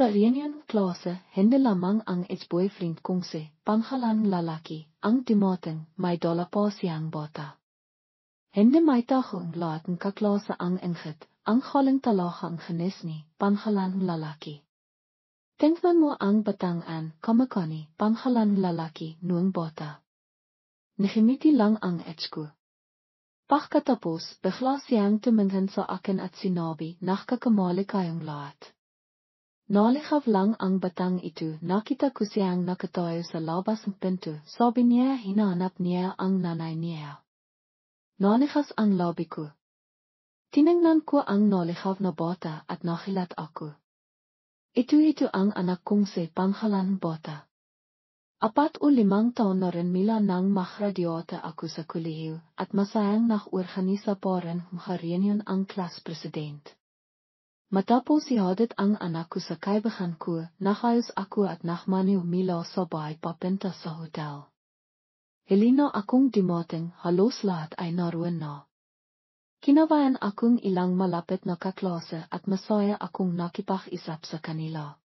Sa reunion klase, hende lamang ang ex-boyfriend kong se, pangalan lalaki, ang dumating, may dola pa siyang bata. Hende may tahong lahat kaklase ang ingit, ang galing talagang genis ni, pangalan lalaki. Tingnan mo ang batangan, kamakani, pangalan lalaki, nuang bata. Nahimiti lang ang ex ko. Pagkatapos, bigla siyang tumingin sa akin at sinabi, nakakamali kayong lahat. Naligaw lang ang batang ito, nakita ko siyang nakatayo sa labas ng pinto, sabi niya hinahanap niya ang nanay niya. Naligas ang labi ko. Tiningnan ko ang naligaw na bata at nakilat ako. Ito ang anak kong si pangalan bata. 4 o 5 taon na rin mila nang magraduate ako sa kolehiyo at masayang nag-organisa pa rin reunion ang class president. Matapos ihadat ang anak ko sa kaibigan ko, nakayos ako at nakmaniw mila sabay papunta sa hotel. Helina akong dumating, halos lahat ay naroon na. Kinabayan akong ilang malapit na kaklase at masaya akong nakipag-isap sa kanila.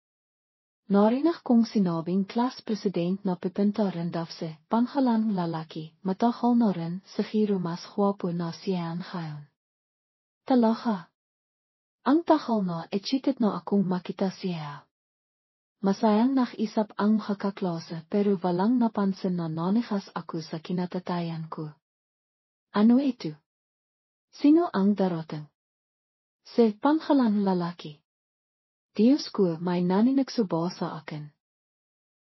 Narinig kong sinabing class president na pupunta rin daw si pangalan lalaki, matagal na rin, siguro mas gwapo na siyan ngayon. Talaga. Ang tagal na echitit na akong makita siya. Masayang nakisap ang kaklase pero walang napansin na nanigas ako sa kinatatayan ko. Ano ito? Sino ang darating? Si pangalan lalaki. Diyos ko, may naninig subo sa akin.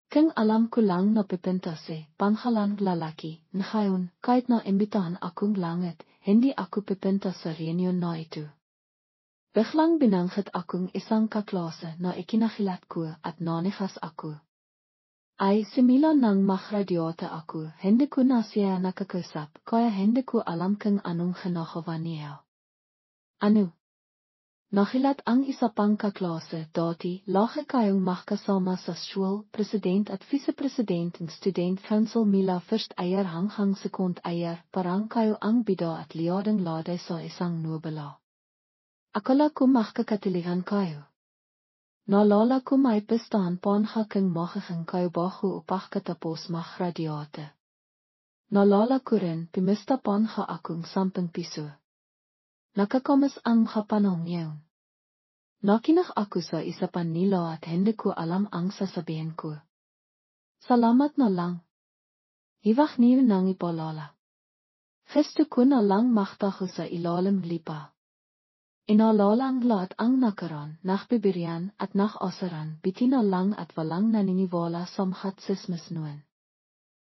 Kung alam ko lang na pupunta si pangalan lalaki, ngayon, kahit na imbitahan akong langit, hindi ako pupunta sa reunion na ito. Biglang binanggit akong isang kaklase na ikinakilat ko at nanigas ako. Ay simula nang magraduate ako, hindi ko na siya nakakusap, kaya hindi ko alam kung anong ginagawa niya. Ano? Nakilat ang isa pang kaklase dati, lagi kayong magkasama sa school, president at vice-president ng student council mila first year hanggang second year, parang kayo ang bida at liyadang lade sa isang nobela. Akala ko makakatilihan kayo. Naalala ko may pistahan panhaking makakang kayo bago upang katapos magraduate. Naalala ko rin pimista panha akong 10 piso. Nakakamas ang kapanong yun. Nakinig ako sa isa pa nila at hindi ko alam ang sasabihin ko. Salamat na lang. Hiwag niyo nang ipalala. Gusto ko na lang magtago sa ilalim lipa. Inaalala ang lahat ang nakaraan, nakbibirian at nakasaran, bitina lang at walang naniniwala sa mga sismis noon.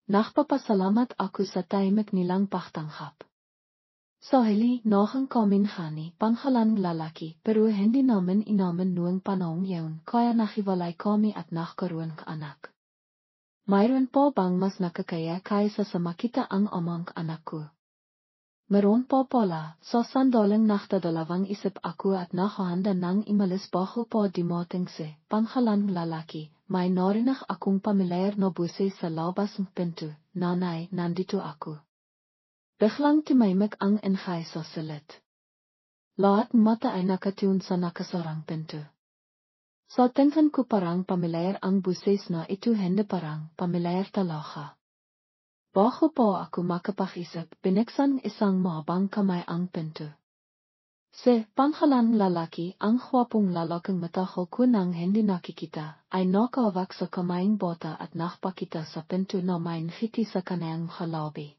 Nakpapasalamat ako sa tahimik nilang pagtanggap. Sahili, noong kaming hani, pangalan lalaki, pero hindi namin inamin noong panahon yun, kaya nahiwalay kami at nagkaroon ka anak. Mayroon po bang mas nakakaya kaysa sa makita ang amang anak ko? Meron po pala, sa sandaling nakadalawang isip ako at nakahanda nang imalis bago po dumating si pangalan lalaki, may narinig akong pamilyar na buses sa labas ng pinto, nanay, nandito ako. Biglang tumahimik ang ingay sa silid. Lahat ng mata ay nakatun sa nakasarang pinto. Sa tingin ko parang pamilyar ang buses na ito, hindi parang pamilyar talaga. Bago po ako makapag-isip, binuksan isang mahabang kamay ang pinto. Si pangalan lalaki, ang gwapong lalaking matagal ko nang hindi nakikita, ay nakahawak sa kamayang bota at nakapakita sa pinto na may ngiti sa kanyang halabi.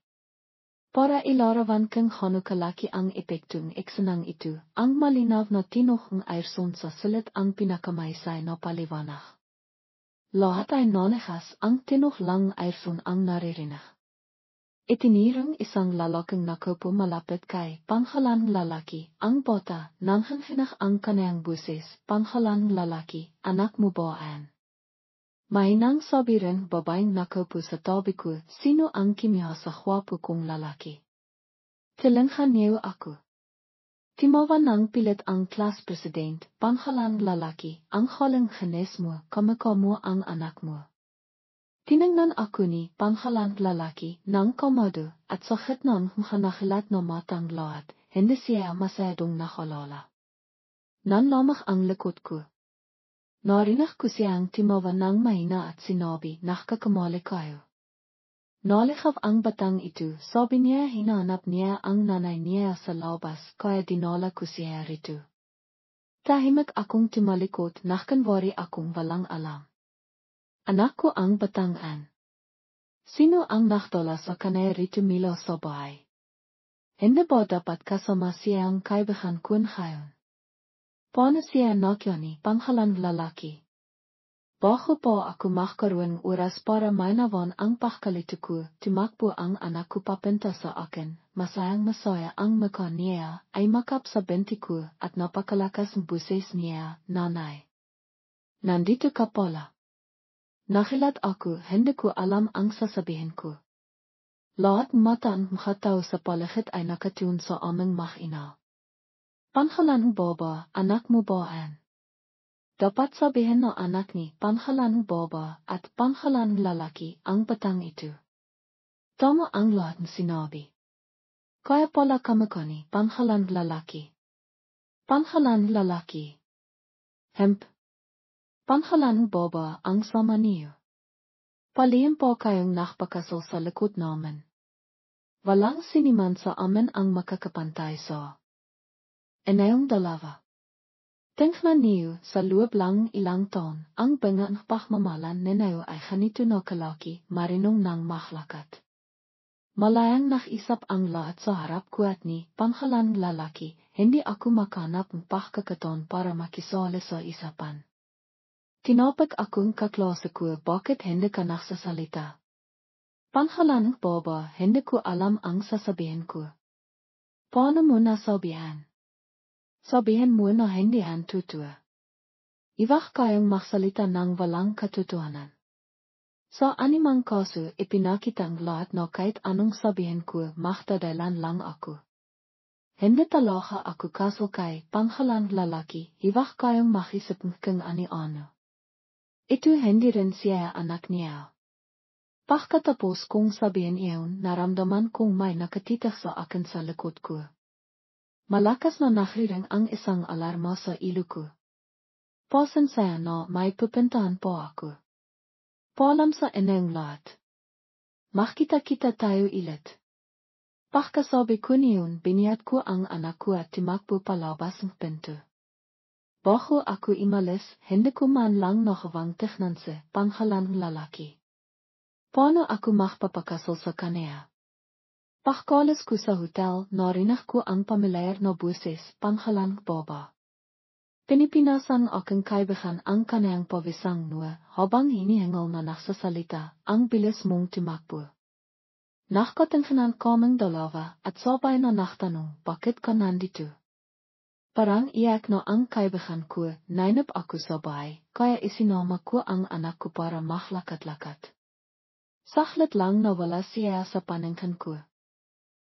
Para ilarawan kung gaano kalaki ang epektong eksenang ito, ang malinaw na tinuhong airson sa silid ang pinakamaysay na paliwanag. Lahat ay nanigas, ang tinuh lang airson ang naririnig. Itinirang isang lalaking nakaupo malapit kay pangalan lalaki, ang bota, nang hinahinag ang kanyang buses, pangalan lalaki, anak mo ba an? May nang sabi rin babaeng nakaupo sa tabi ko, sino ang kimiha sa gwapo kong lalaki? Tilinghan niyo ako. Timawa ng pilit ang class president, pangalan lalaki, ang galing genis mo, kamukha mo ang anak mo. Tiningnan ako ni pangalan lalaki ng komodo at sa gitna ng nakilat na matang lahat, hindi siya masyadong nakalala. Nanlamig ang likod ko. Narinig kusiang timawa nang mahina at sinabi nakakakamali kayo. Naligaw ang batang ito, sabi niya hinanap niya ang nanay niya sa labas kaya dinala ko siya rito. Tahimik akong tumalikod nakanwari akong walang alam. Anak ko ang batangan. Sino ang nakdala sa kanay rito mila sa bahay? Hindi ba dapat kasama siyang kaibigan ko ngayon? Paano siya nakyani panghalang lalaki? Bago po ako magkaroon oras para mainawan ang pagkalito ko, tumakbo ang anak ko papunta sa akin, masayang masaya ang mukha niya, ay makap sa binti ko at napakalakas ng buses niya, nanay. Nandito ka pala. Nakilat ako, hindi ko alam ang sasabihin ko. Lahat mata ang makataw sa paligid ay nakatun sa aming mag-ina. Pangalan baba, anak mo baan? Dapat sabihin ng anak ni pangalan baba at pangalan lalaki ang batang ito. Tama ang lahat ng sinabi. Kaya pala kamukha ni pangalan lalaki. Pangalan lalaki. Hemp. Pangalan baba ang sama niyo. Palihim po kayong nakpakasal sa likod namin. Walang siniman sa amin ang makakapantay sa inayong dalawa. Tingnan niyo sa loob lang ilang taon, ang bangang pagmamalan ninayo ay ganito na kalaki, marinong ng mahlakat. Malayang nakisap ang lahat sa harap ko at ni pangalan lalaki, hindi ako makanap ng pagkakataon para makisali sa isapan. Tinapag akong kaklase ko bakit hindi ka nagsasalita. Pangalan baba, hindi ko alam ang sasabihin ko. Paano mo nasabihan? Sabihin mo na hindi han totoo. Iwag kayong magsalita ng walang katotohanan. Sa animang kaso ipinakitang lahat na kahit anong sabihin ko magdadalan lang ako. Hindi talaga ako kaso kay pangalan lalaki, iwag kayong makisip kung ani-ano. Ito hindi rin siya anak niya. Pagkatapos kong sabihin iyon, naramdaman kong may nakatitak sa akin sa likod ko. Malakas na nakriring ang isang alarma sa ilo ko. Pasensya na may pupuntahan po ako. Paalam sa inyong lahat. Makita-kita tayo ulit. Pagkasabi ko niyon, biniyat ko ang anak ko at tumakbo palabas ng pinto. Bago ako imalis, hindi ko man lang nakawang tignan sa pangalan lalaki. Paano ako magpapakasal sa kanya? Pagkalis ko sa hotel, narinig ko ang pamilyar na buses, pangalan baba. Pinipinasan aking kaibigan ang kanyang pawisang nua, habang hinihingal na nagsasalita, ang bilis mong tumakbo. Nakatingnan kaming dalawa at sabay na nagtanong, bakit ka nandito? Parang iyak na ang kaibigan ko, nainip ako sabay, kaya isinama ko ang anak ko para mahlakat-lakat. Saglit lang nawala siya sa paningin ko.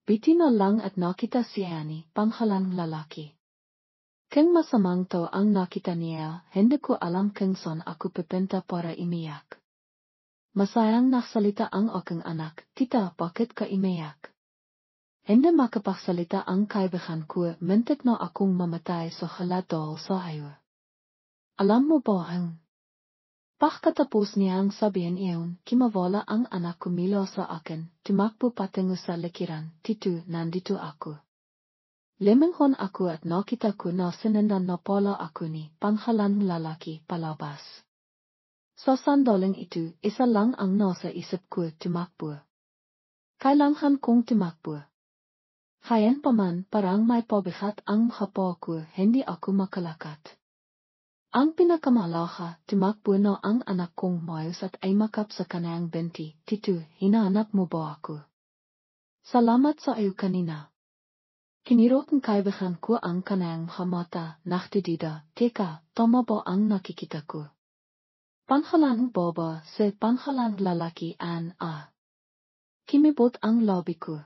Biti na lang at nakita siya ni pangalan lalaki. Kung masamang to ang nakita niya, hindi ko alam kung saan ako pupunta para imiyak. Masayang nagsalita ang aking anak, tita bakit ka imiyak? Hindi makapagsalita ang kaibigan ko, mintik na akong mamatay sa haladol sa hayo. Alam mo ba ang? Pagkatapos niyang sabihin iyon, kimawala ang anak ko mila sa akin, tumakbo patungo sa likiran, tito, nandito ako. Leminghon ako at nakita ko na sinundan na pala ako ni pangalan lalaki palabas. Sa sandaling itu, isa lang ang nasa isip ko, tumakbo. Kailangan kong tumakbo. Hayan pa man parang may pabigat ang mukha ko, hindi ako makalakad. Ang pinakamalaga, tumakbo na ang anak kong mayos at ay makap sa kanayang binti, tito, hinahanap mo ba ako? Salamat sa iyo kanina. Kinirot ng kaibigan ko ang kanayang mata, naktidida, teka, tama ba ang nakikita ko? Pangalan baba, si pangalan lalaki an a. Kimibot ang labi ko.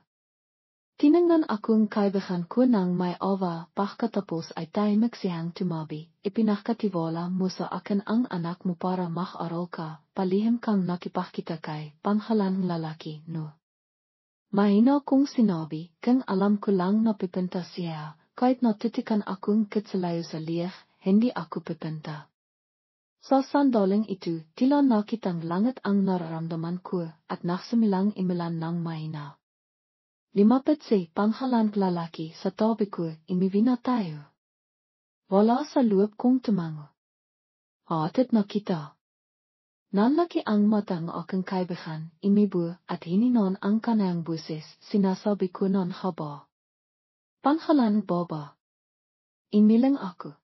Tiningnan akong kaibigan ko ng may awa, pagkatapos ay tahimik siyang tumabi, ipinakatiwala mo sa akin ang anak mo para mag-aral ka, palihim kang nakipagkita kay pangalan lalaki, no? Mahina kong sinabi, kung alam ko lang na pipinta siya, kahit natitikan akong kitsalayo sa liyah, hindi ako pipinta. Sa sandaling itu, tila nakitang langit ang nararamdaman ko at nagsimilang imilan ng mahina. Limapit si panghalang lalaki sa tabi ko, imivina tayo. Wala sa loob kong tumango. Hatid na kita. Nanlaki ang matang aking kaibigan, imibu at hininon ang kanayang buses, sinasabi ko ng haba. Panghalang baba. Imilang ako.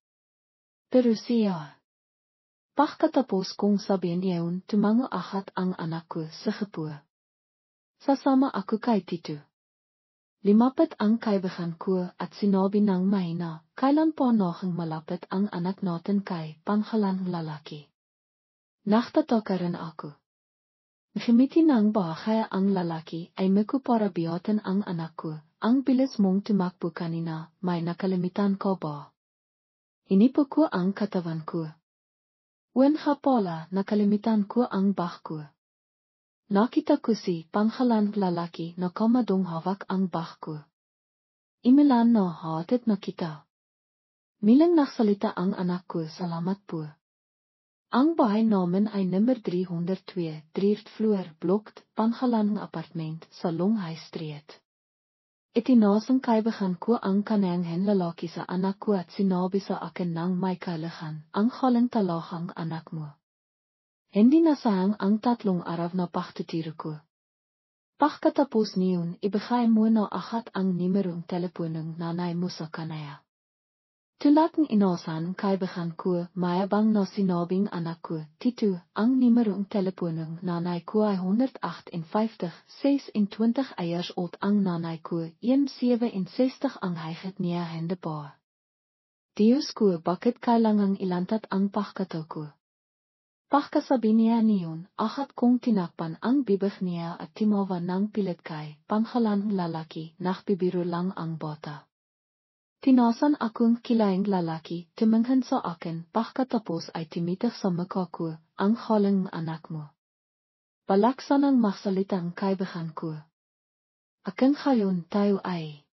Pero siya. Pagkatapos kong sabihin yaon, tumango ahat ang anak ko sa hapua. Sasama ako kay Tito. Limapit ang kaibigan ko at sinabi ng mahina, kailan po noong malapit ang anak natin kay panghalang lalaki. Nachtatakan ako. Gamitin ng bahay ang lalaki ay meku para biyatin ang anak ko, ang bilis mong tumakbo kanina, may nakalimitan ko ba? Inipo ko ang katawan ko. Wen hapala nakalimitan ko ang bah ko. Nakita ko si panghalang lalaki na kamadong hawak ang bah ko. Imilan na hatid na kita. Milang nagsalita ang anak ko, salamat po. Ang bahay namin ay number 302, 3th floor, block, panghalang apartment, sa Longhai Street. Itinasang kaibigan ko ang kanayang lalaki sa anak ko at sinabi sa akin ng may kailangan, ang halang talahang anak mo. Hindi nasayang ang 3 araw na pagtitiro ko. Pagkatapos niyon, ibigay mo na ahat ang nimerong telepono ng nanay mo sa kanaya. Tulaking inasan kaibigan ko, mayabang na sinabing anak ko, Tito, ang nimerong telepono ng nanay ko ay 158, 26 years old ang nanay ko, 67 ang higit niya hende pa. Diyos ko, bakit kailangang ilantat ang pagkataw ko? Pagkasabi niya niyon, ahat kong tinakpan ang bibig niya at timawa ng pilit kay panghalang lalaki, nakbibiro lang ang bata. Tinasan akong kilaing lalaki, tumingin sa akin, pagkatapos ay timitak sa mukha ko, ang halang anak mo. Balaksan ang magsalitang kaibigan ko. Aking hayon tayo ay.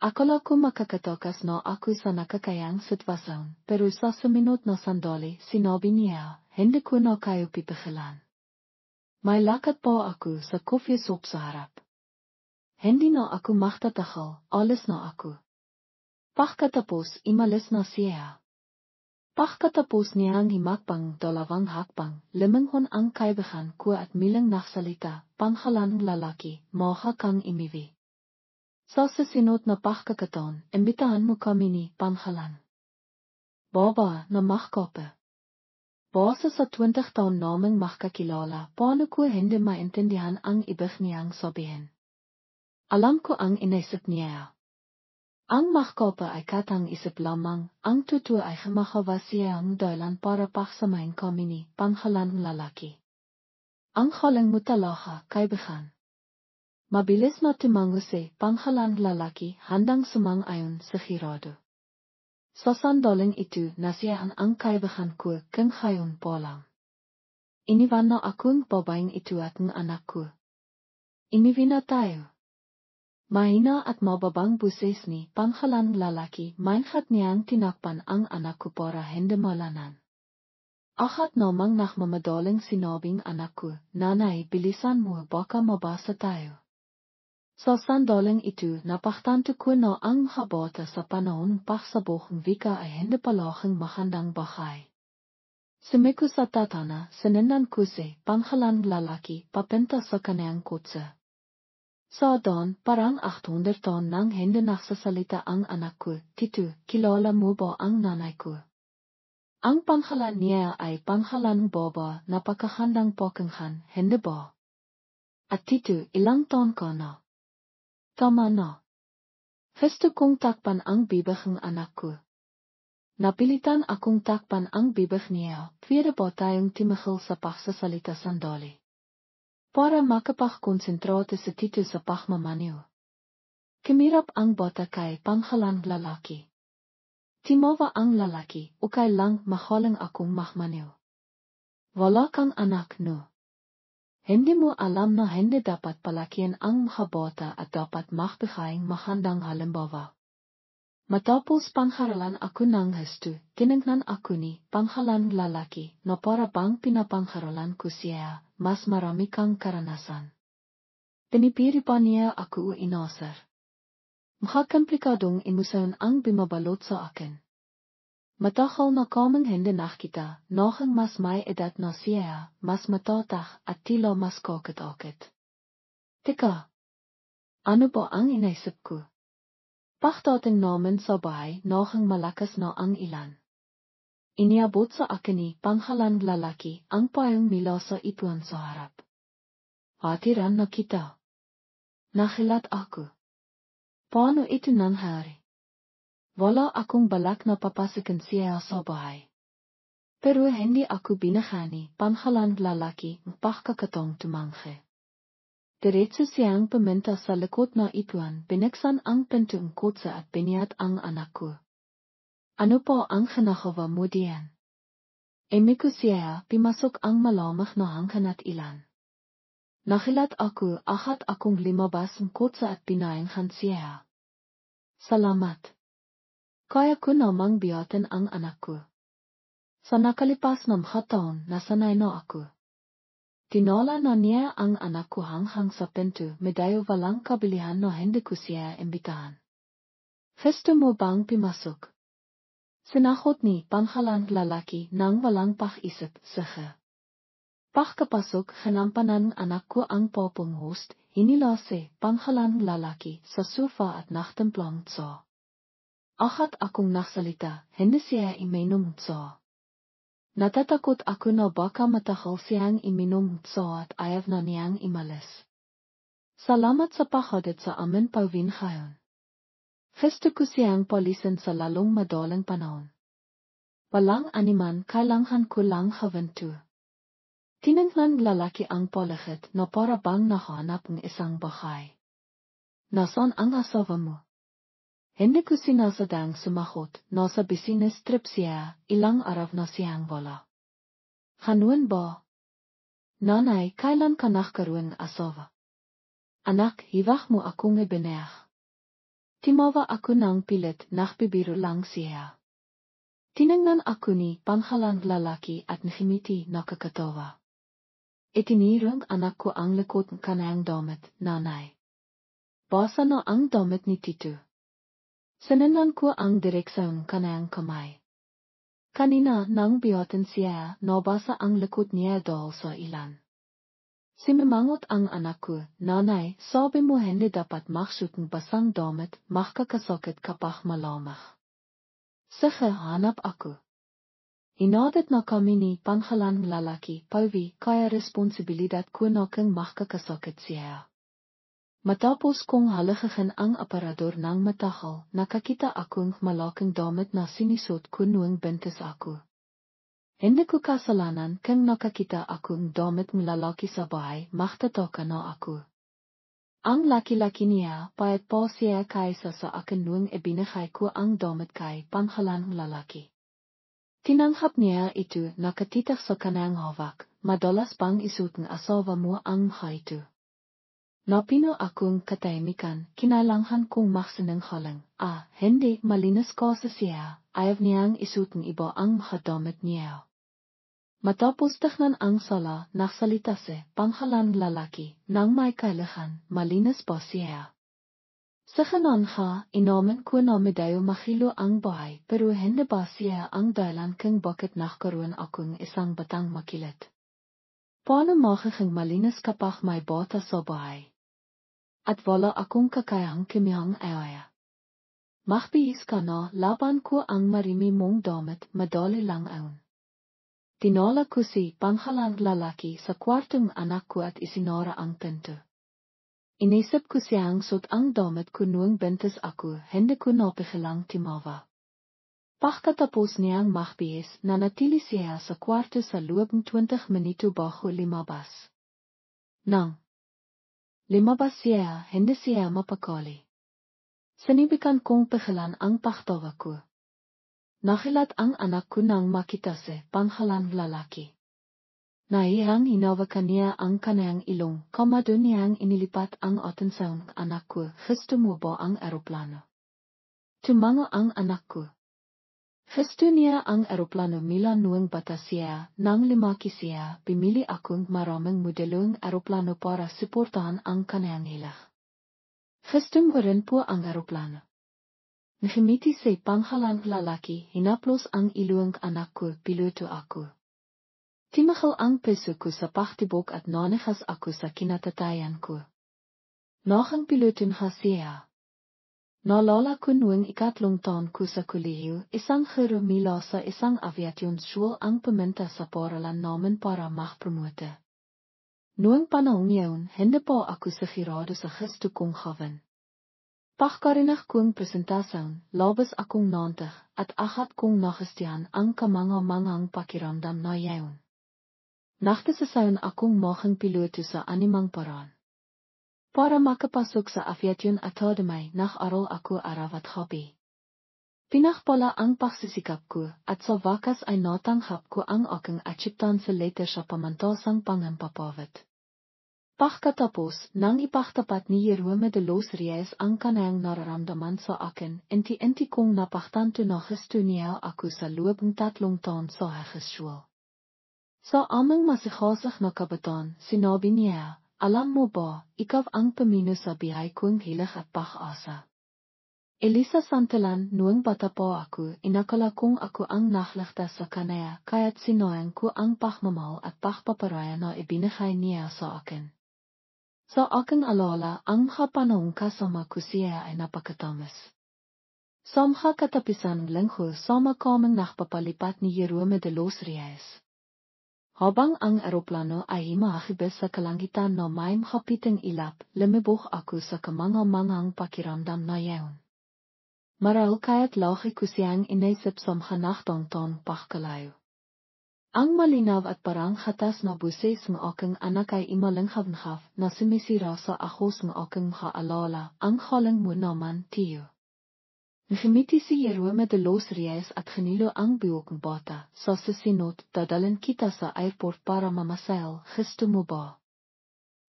Akala ko makakatakas na ako sa nakakayang sitwasyon, pero sa sumunod na sandali, sinabi niya, hindi ko na kayo pipigilan. May lakad po ako sa coffee shop sa harap. Hindi na ako magtatagal, alis na ako. Pagkatapos, imalis na siya. Pagkatapos niyang himakbang 2 hakbang, lumingon ang kaibigan ko at milang nagsalita, panghalang lalaki, maha kang imiwi. Sa susunod na pagkakataon, imbitahan mo kami ni panghalang baba na magkape. Base sa 20 taon naming magkakilala, paano ko hindi maintindihan ang ibig niyang sabihin. Alam ko ang inisip niya. Ang magkape ay katang isip lamang, ang totoo ay gumagawa siya ang dahilan para pagsamahin kami ni panghalang lalaki. Ang halang mo talaga, kaibigan. Mabilis na tumango si panghalang lalaki, handang sumang-ayon sa hirado. Sa sandaling itu, nasiyahan ang kaibigan ko, kung hayon pa lang. Iniwan na akong babaeng itu at ng anak ko. Iniwi na tayo. Mahina at mababang buses ni panghalang lalaki, maingat niyang tinakpan ang anak ko para hindi malanan. Ahat namang nakmamadaling sinabing anak ko, nanay, bilisan mo, baka mabasa tayo. Sa sandaling itu, napaktanto ko na ang habata sa panahon pagsabong wika ay hindi palahing magandang bahay. Sumiko sa tatana, sinindan ko si panghalang lalaki, papunta sa kanayang kotse. Sa doon, parang 800 taon nang hindi nagsasalita ang anak ko, Tito, kilala mo ba ang nanay ko? Ang panghalan niya ay panghalang baba, napakahandang pakinggan, hindi ba? At Tito, ilang taon ka na? Tama na. Gusto kong takpan ang bibig ng anak ko. Napilitan akong takpan ang bibig niya, pwede ba tayong timahil sa pagsasalita sandali? Para makapag-konsentrate sa Tito sa pagmamaniw. Kumirap ang bata kay panghalang lalaki. Timawa ang lalaki, ukay lang mahalang akong magmaniw. Wala kang anak no. Hindi mo alam na hindi dapat palakihan ang mga bata at dapat magbigay magandang halimbawa. Matapos pangharalan ako ng husto, tinignan ako ni panghalang lalaki na para bang pinapangharalan ko siya, mas marami kang karanasan. Pinipiri pa niya ako inasar. Makakomplikadong imusayon ang bimabalot sa akin. Matahal na kaming hindi nakita, noong mas may edad na siya, mas matatag at tila mas kokit-okit. Teka, ano ba ang inaisip ko? Pagdating namin sa bahay, noong malakas na ang ilan. Iniabot sa akin ni panghalang lalaki ang payong nila sa ituan sa harap. Hatiran na kita. Nakilat ako. Paano ito nangyari? Wala akong balak na papasukin siya sa bahay. Pero hindi ako binahani panghalang lalaki pagkakataong tumanghe. Diretso siyang pumunta sa likod na ituan, binuksan ang pintong kotse at biniyat ang anak ko. Ano po ang ginagawa mo diyan? Ko siya, pimasok ang malamig na hangin at ilan. Nakilat ako, ahat akong limabas ng kotse at pinayanghan siya. Salamat. Kaya ko namang biyatin ang anak ko. Sa nakalipas ng mga taon, nasanay na ako. Tinala na niya ang anak ko hanggang sa pinto, medyo walang kabilihan na hindi ko siya imbitahan. Gusto mo bang pimasok? Sinahot ni panghalang lalaki nang walang pakisip, sige. Pagkapasok, hinampanan anak ko ang popong host, hinilase panghalang lalaki sa sofa at nachtemplang tsa. Ahat akong naksalita, hindi siya iminom tsa. Natatakot ako na baka matahal siyang iminom tsa at ayaw na niyang imalis. Salamat sa pahadat sa amin pawin ngayon. Gusto ko siyang polisin sa lalong madaling panahon. Walang animan, kailangan ko lang haventu. Tinignan lalaki ang palagit na para bang nahanap ng isang bahay. Nasaan ang asawa mo? Hindi ko sinasadang sumahot, nasa business trip siya, ilang araw na siyang wala. Hanuan ba? Nanay, kailan ka nagkaroon asawa? Anak, hiwag mo akong ibinayah. Timawa ako ng pilit, nagbibiro lang siya. Tinignan ako ni panghalang lalaki at nakimiti nakakatawa. Itinirang anak ko ang likod ng kanang damit, nanay. Basa na ang damit ni Tito. Sinundan ko ang direksyon kanang kamay. Kanina nang biyatin siya, nabasa ang likod niya dahil sa ilan. Simamangot ang anak ko, nanay, sabi mo hindi dapat maksuot ng basang damit, makakasakit kapag malamig. Sige, hanap ako. Inadat na kami ni panghalang lalaki, pawi, kaya responsibilidad ko na kang makakasakit siya. Matapos kong halagahan ang aparador ng matahal, nakakita akong malaking damit na sinisot ko noong buntis ako. Hindi ko kasalanan kung nakakita akong damit ng lalaki sa bahay, magtataka na ako. Ang laki-laki niya, payat pa siya kaysa sa akin noong ibinigay ko ang damit kay panghalang lalaki. Tinanghap niya ito, nakatitak sa kanang hawak, madalas bang isuot ng asawa mo ang mga ito. Napino akong katahimikan, kinailangan kong maksinanghalang, hindi, malinis ko sa siya, ayaw niyang isuot ng iba ang mga damit niya. Matapos tignan ang sala, nagsalita si panghalang lalaki, nang may kailangan, malinis pa siya. Sa kanan ha, inamin ko na medyo mahilo ang bahay, pero hindi ba siya ang dahilan kung bakit nagkaroon akong isang batang makilit. Paano magiging malinis kapag may bata sa bahay? At wala akong kakayang kimihang ayaya. Magbihis ka na, laban ko ang marimi mong damit, madali lang aun. Tinala ko si panghalang lalaki sa kwartong anak ko at isinara ang pinto. Inisip ko siyang suot ang damit ko noong buntis ako, hindi ko napigilang timawa. Pagkatapos niyang magbihis, nanatili siya sa kwarto sa loob ng 20 minuto bago limabas. Nang limabas siya, hindi siya mapakali. Sinibikan kong pigilan ang pagtawa ko. Nakilat ang anak ko nang makita si panghalang lalaki. Nahihang hinawakan niya ang kanang ilong, doon niyang inilipat ang atensyon ng anak ko, gusto mo ba ang eroplano? Tumango ang anak ko. Gestunia ang eroplano mila nuang batasia, nang limakisia, pimili akong maraming modelong eroplano para suportahan ang kanayang hilag. Gestum rin po ang eroplano. Nagimiti sa panghalang lalaki, hinaplos ang iluang anak ko, piloto ako. Timahal ang peso ko sa pachtibok at nanigas ako sa kinatatayan ko. Nakang piloton hasia. Naalala ko noong ikatlong taon ko sa kolehiyo, isang guro mula sa isang aviationsschool ang pumunta sa paralan namin para mag-promote. Noong panahon yun, hindi pa ako sigurado sa gusto kong gawin. Pagkarinig kong presentasyon, labas akong 90 at agad kong nagustuhan ang kamanga-mangang pakiramdam na yun. Nagdesayon akong maging piloto sa anumang paraan. Para makapasok sa aviation academy, nag-aral ako araw at gabi. Pinakpala ang pagsisikap ko at sa wakas ay natanggap ko ang aking achievements letter sa pamantasang pangampapawid. Pagkatapos, nang ipagtapat ni Jerome de los Reyes ang kanayang nararamdaman sa akin, inti-inti kong napagtanto na gusto niya ako sa loob ng 3 taon sa hogeschool. Sa aming masigasig na kabataan, sinabi niya, alam mo ba, ikaw ang pamino sa bihay kong hilig at pag-asa. Elisa Santalan, noong bata pa ako, inakala kong ako ang naligtas sa kanaya, kaya't sinayang ko ang pagmamahal at pagpaparaya na ibinigay niya sa akin. Sa aking alala, ang kapanahong kasama ko siya ay napakatamis. Sa mga katapisan ng linggo, sama kaming nakpapalipat ni Jerome de los Reyes. Habang ang eroplano ay himahibis sa kalangitan na may makapiting ilap, lumibog ako sa kamanga-mangang pakiramdam na yun. Marahil kaya't lagi ko siyang inisip sa mga nachtang-tang pagkalayo. Ang malinaw at parang hatas na buses ng aking anak ay imalanghav-nghav na sumisira sa ahos ng aking maalala, ang halang mo naman, tiyo. Nagimiti si Jerome de los Reyes at ganilo ang buong bata, sa susunod, dadalhin kita sa airport para mamasail, gusto mo ba?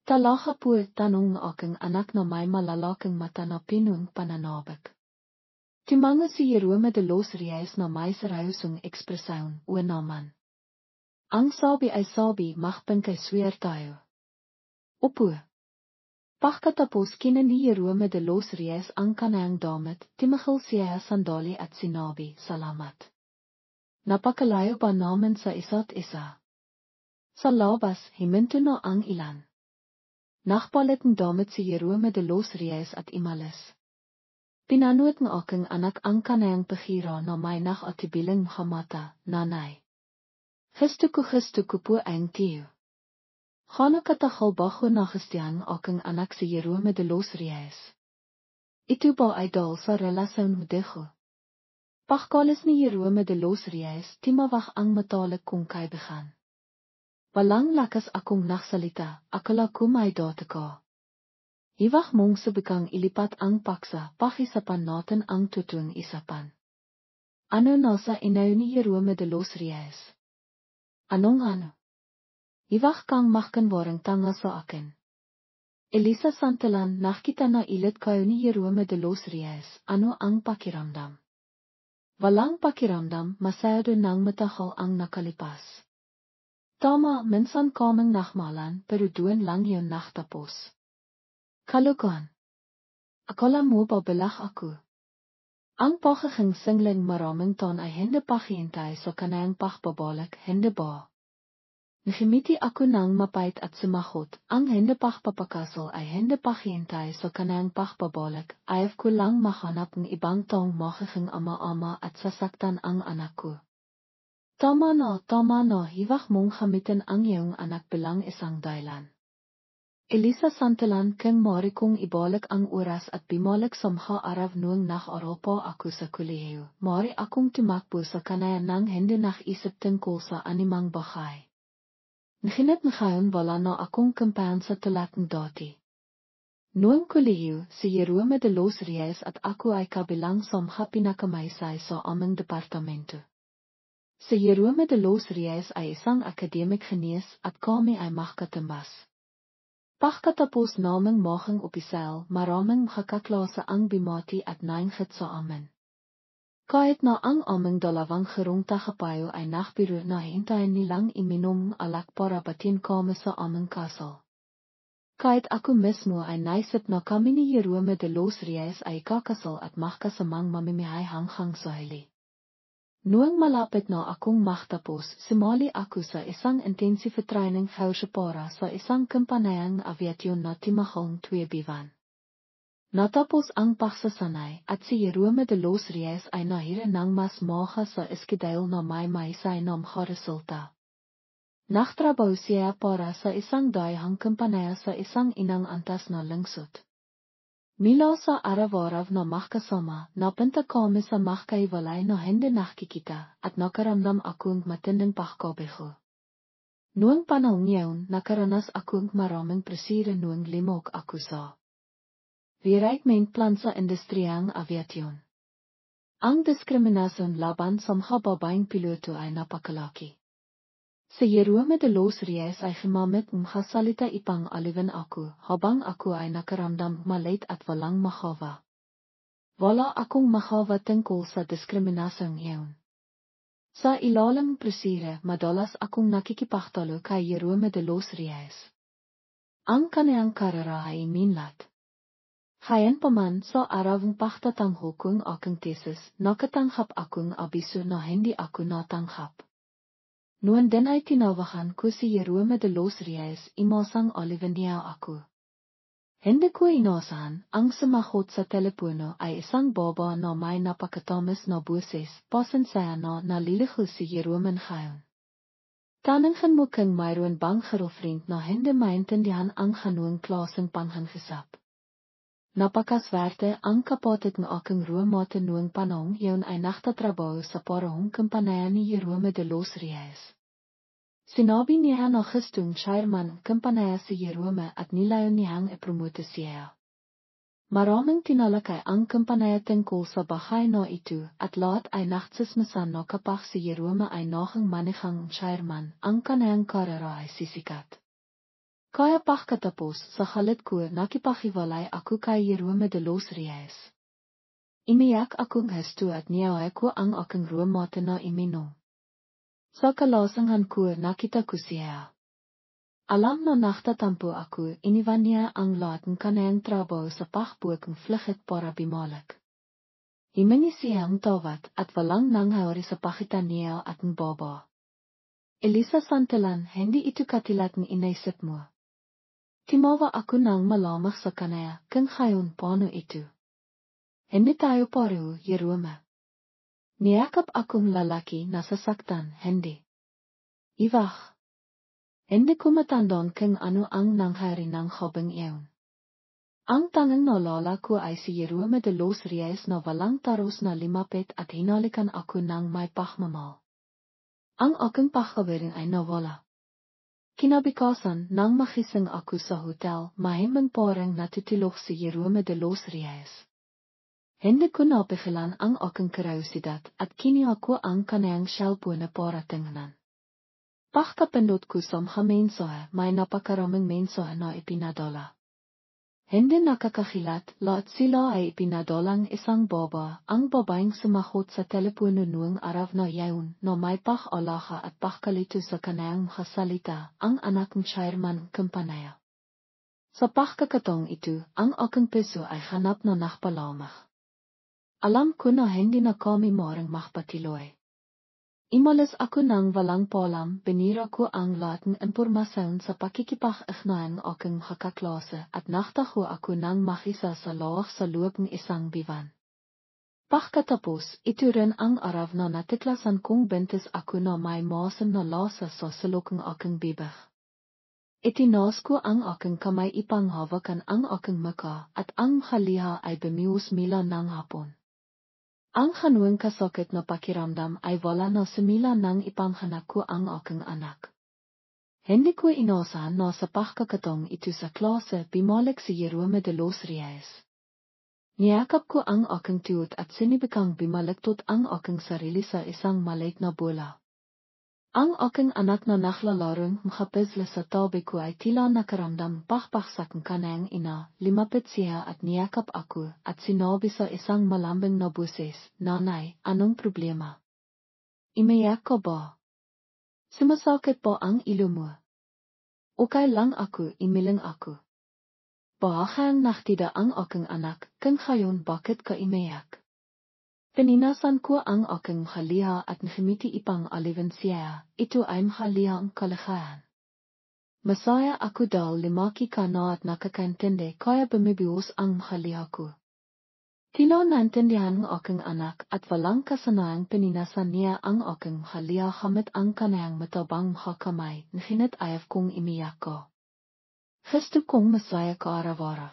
Talaga po, tanong ng aking anak na may malalaking mata na pinong pananabik. Tumango si Jerome de los Reyes na may seryosyong ekspresyon, o naman. Ang sabi ay sabi, magpangkay swear tayo. Opo. Pagkatapos kina ni Jerome de los Reyes ang kanayang damit, timahal siya sandali at sinabi, salamat. Napakalayo ba namin sa isa't isa? Sa labas, himinto na ang ilan. Nakpalit ng damit si Jerome de los Reyes at imalis. Pinanuot ng aking anak ang kanayang pahira na may nakatibiling mata, nanay. Gusto ko po ang tiyo. Gana katahal bago nagustuhan aking anak si Jerome de los Reyes. Ito ba ay dahil sa relasyon mo deho? Pagkalis ni Jerome de los Reyes, timawak ang matalik kong kaibigan. Walang lakas akong naksalita, akala ko may data ka. Iwak mong subikang ilipat ang paksa, pakisapan natin ang tutong isapan. Ano nasa inaw ni Jerome de los Reyes? Anong ano? Iwak kang makanwarang tanga sa akin. Elisa Santalan, nakita na ilit kayo ni Jerome de los Reyes, ano ang pakiramdam? Walang pakiramdam, masyado nang matahal ang nakalipas. Tama, minsan kaming nakmalan, pero doon lang yun naktapos. Kalokohan. Akala mo ba balak ako? Ang pagiging singling maraming taon ay hindi paghihintay sa kanayang pagbabalik, hindi ba? Nagimiti ako ng mapait at sumagot, ang hindi pagpapakasal ay hindi paghihintay sa kanayang pagbabalik, ayaw ko lang mahanap ng ibang taong magiging ama-ama at sasaktan ang anak ko. Tama na, hiwak mong gamitin ang iyong anak bilang isang dahilan. Elisa Santalan, kung mari kong ibalik ang oras at bumalik sa mga araw noong nag-aral pa ako sa kolehiyo, mari akong tumakbo sa kanayan ng hindi nakisip tungkol sa anumang bagay. Nahinat ngayon wala na akong kumpansa tulad ng dati. Noong kolehiyo, si Jerome de los Reyes at ako ay kabilang sa mga pinakamaysay sa aming departamento. Si Jerome de los Reyes ay isang academic genius at kami ay magkatambas. Pagkatapos naming maging opisyal, maraming mga kaklase ang bimati at nainggit sa amin. Kait na ang aming dalawang gerongtagepayo ay nagbiro na hintayin nilang iminom alak para batin kami sa aming kasal. Kait ako mismo ay naisip na kami ni Jerome de los Reyes ay kakasal at magkasamang mamimihay hanggang sa huli. Noong malapit na akong magtapos, sumali ako sa isang intensive training house para sa isang kampanayang aviation na timahong 2 buwan. Natapos ang pagsasanay at si Jerome de los Reyes ay nahira ng mas maga sa iskidale na may sainam resulta. Nagtrabaho siya para sa isang daihang kampanaya sa isang inang antas na lungsod. Mula sa araw-araw na magkasama, napunta kami sa magkaiwalay na hindi nakikita at nakaramdam akong matinding pagkabigo. Noong panahon yun, nakaranas akong maraming presire noong limog ako sa recruitment sa industriyang aviation. Ang diskriminasyon laban sa mga babaeng piloto ay napakalaki. Si Jerome de los Reyes ay gumamit ng salita ipang aliwan ako, habang ako ay nakaramdam malit at walang magawa. Wala akong magawa tungkol sa diskriminasyong iyon. Sa ilalim presire, madalas akong nakikipagtalo kay Jerome de los Reyes. Ang kaniyang karera ay minlat. Gayunpaman sa arawang pagtatanghol kong aking thesis, nakatanggap akong abiso na hindi ako natanggap. Noon din ay tinawagan ko si Jerome de los Reyes, imasang aliwan niya ako. Hindi ko inasahan, ang sumagot sa telepono ay isang baba na may napakatamis na boses, pasensya na naliligo si Jerome ngayon. Tanungin mo kung mayroon bang girlfriend na hindi maintindihan ang ganoong klaseng panghangisap. Napakaswerte ang kapatid ng aking roommate noong panahon yun ay nagtatrabaho sa parehong kampanaya ni Jerome de los Reyes. Sinabi niya na gustong chairman kampanaya si Jerome at nilayon niyang ipromote siya. Maraming tinalakay ang kampanaya tungkol sa bahay na ito at lahat ay nagsismisan na kapag si Jerome ay naging manigang chairman, ang kaniyang karera ay sisikat. Kaya pagkatapos sa halit ko nakipaghiwalay ako kay Jerome de los Reyes. Imiyak akong husto at niyaway ko ang aking roommate na iminom. Sa kalasangan ko nakita ko siya. Alam na nagtatampo ako, iniwan niya ang lahat ng kaniyang trabaho sa pagbuking vlucht para bumalik. Himingi siyang tawad at walang nangyari sa pagitan niya at ng baba. Elisa Santillan, hindi ito katulad ng inaisip mo. Timawa ako nang malamang sa kanaya, kung ngayon paano ito? Hindi tayo pareho, Jerome. Niyakap akong lalaki na sasaktan, hindi. Iwag. Hindi ko matandaan kung ano ang nangyari ng habang iyon. Ang tanging naalala ko ay si Jerome de los Reyes na walang taros na limapit at hinalikan ako ng may pagmamahal. Ang aking pagkawiring ay nawala. Kinabukasan, nang magising ako sa hotel, mahimbing parang natutulog si Jerome de los Reyes. Hindi ko napigilan ang aking kuryosidad at kinuha ko ang kaniyang cellphone para tingnan. Pagkapindot ko sa mga mensahe, may napakaraming mensahe na ipinadala. Hindi nakakakilat, lahat sila ay ipinadalang isang baba, ang babaeng sumagot sa telepono noong araw na yaon na may pag-alaka at pagkalito sa kaniyang kasalita, ang anak ng chairman kampanaya. Sa pagkakataong ito, ang aking puso ay hanap na nakpalamang. Alam ko na hindi na kami maring magpatuloy. Imalis ako nang walang palam, binira ko ang lahat ng impormasyon sa pakikipag-ugnayan aking kaklase at nagtaho ako ng makisa sa loob sa loob ng isang buwan. Pagkatapos, ito rin ang araw na natiklasan kong buntis ako na may maasim na lasa sa sulok ng aking bibig. Itinaas ko ang aking kamay ipanghawakan ang aking mukha at ang haliha ay bumiwas mila ng hapon. Ang hanuang kasakit na pakiramdam ay wala na sumila nang ipanghanak ko ang aking anak. Hindi ko inasahan na sa pagkakataong ito sa klase bumalik si Jerome de los Reyes. Niyakap ko ang aking tuhod at sinibikang bumaliktod ang aking sarili sa isang maliit na bola. Ang aking anak na naklalarong mkapizla sa tabi ko ay tila nakaramdam pakpaksak kanang ina, limapit siya at niyakap ako at sinabi sa isang malambing na buses, "Nanay, anong problema? Imayak ka ba? Sumasakit po ang ilo mo." "Okay lang ako," imiling ako. Bahang naktida ang aking anak, kung ngayon bakit ka imayak? Pininasan ko ang aking mkaliha at nakimiti ipang alivan siya, ito ay mkaliha ang kalagayan. Masaya ako dahil limaki ka na at nakakaintindi kaya bumibiwas ang mkaliha ko. Tila naintindihan ng aking anak at walang kasanayang pininasan niya ang aking mkaliha gamit ang kanayang matabang mkakamay, nahinat ayaw kong imiyak ko. Gusto kong masaya ka araw-araw.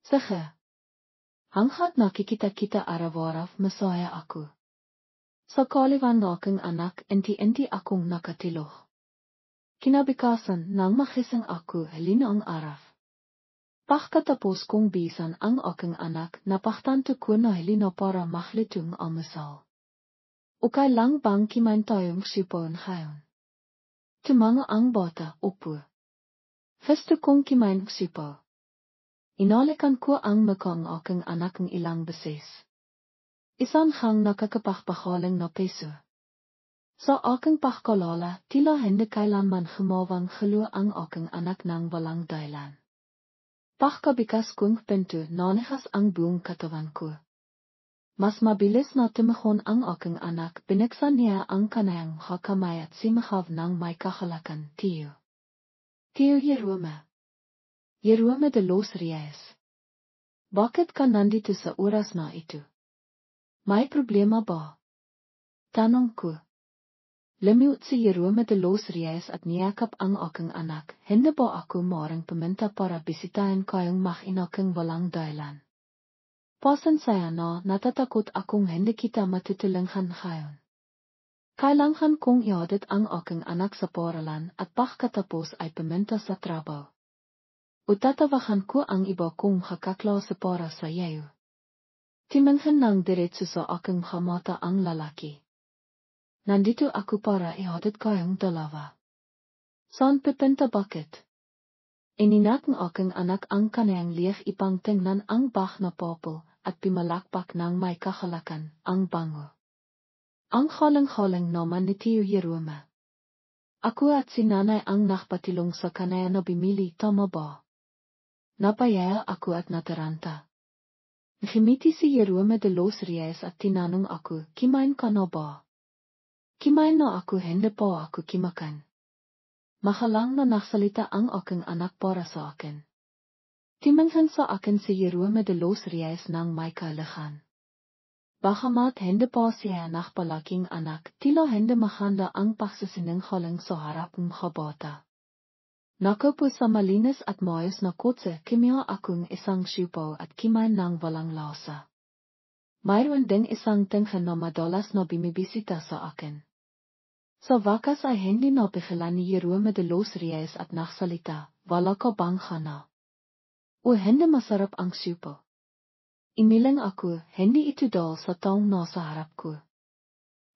Sige. Hanggat nakikita-kita araw-araw masaya ako. Sa kaliwan ng aking anak, inti-inti akong nakatilo. Kinabukasan nang makisang ako halina ang araw. Pagkatapos kong bisan ang aking anak, napaktanto ko na halina para maklitong almusal. Okay lang bang kimain tayong sipon ngayon? Tumanga ang bata, upo. Gusto kong kimain sipo. Inalikan ko ang mukha ng aking anak ng ilang beses. Isang hang nakakapagpakaling na peso. Sa aking pagkalala, tila hindi kailanman humawang halo ang aking anak ng walang dahilan. Pagkabikas kong pinto, nanikas ang buong katawan ko. Mas mabilis na tumahon ang aking anak, binuksan niya ang kanayang kamay at simahaw ng may kakalakan, "Tio. Tio Jerome. Jerome de los Reyes. Bakit ka nandito sa oras na ito? May problema ba?" Tanong ko. Lemiut si Jerome de los Reyes at niyakap ang aking anak, "Hindi ba ako maaaring pumunta para bisitahin kayong mag-ina kung walang dahilan? Pasensya na, natatakot akong hindi kita matutulungan ngayon. Kailangan kong ihatid ang aking anak sa paaralan at pagkatapos ay pumunta sa trabaho. Utatawagan ko ang iba kong kakaklase para sa iyo." Timanhan ng diretso sa aking mata ang lalaki. "Nandito ako para ihatid kayong dalawa." "Saan pupunta bakit?" Ininak ng aking anak ang kanayang liyak ipang tingnan ang bah na popol at pimalakpak ng may kakalakan, ang bango. Ang halang-halang naman ni Tio Jerome. Ako at si nanay ang nakpatilong sa kanaya na bimili, tama ba? Napayaya ako at nataranta. Nakimiti si Jerome de los Reyes at tinanong ako, "Kimain ka na ba?" "Kimain na ako, hindi pa ako kimakan." Mahalang na nagsalita ang aking anak para sa akin. Timanghan sa akin si Jerome de los Reyes ng may kalahan. Bagamat hindi pa siya nakpalaking anak, tila hindi mahanda ang pagsasinanghalang sa harap ng kabata. Nakaupo sa malinis at maayos na kotse, kimiya akong isang sipaw at kimain ng walang lasa. Mayroon ding isang tinghan na madalas na bimibisita sa akin. Sa wakas ay hindi napigilan ni Jerome de los Reyes at nagsalita, "Wala ka bang hana? O hindi masarap ang sipaw?" Imiling ako, hindi ito dahil sa taong nasa harap ko.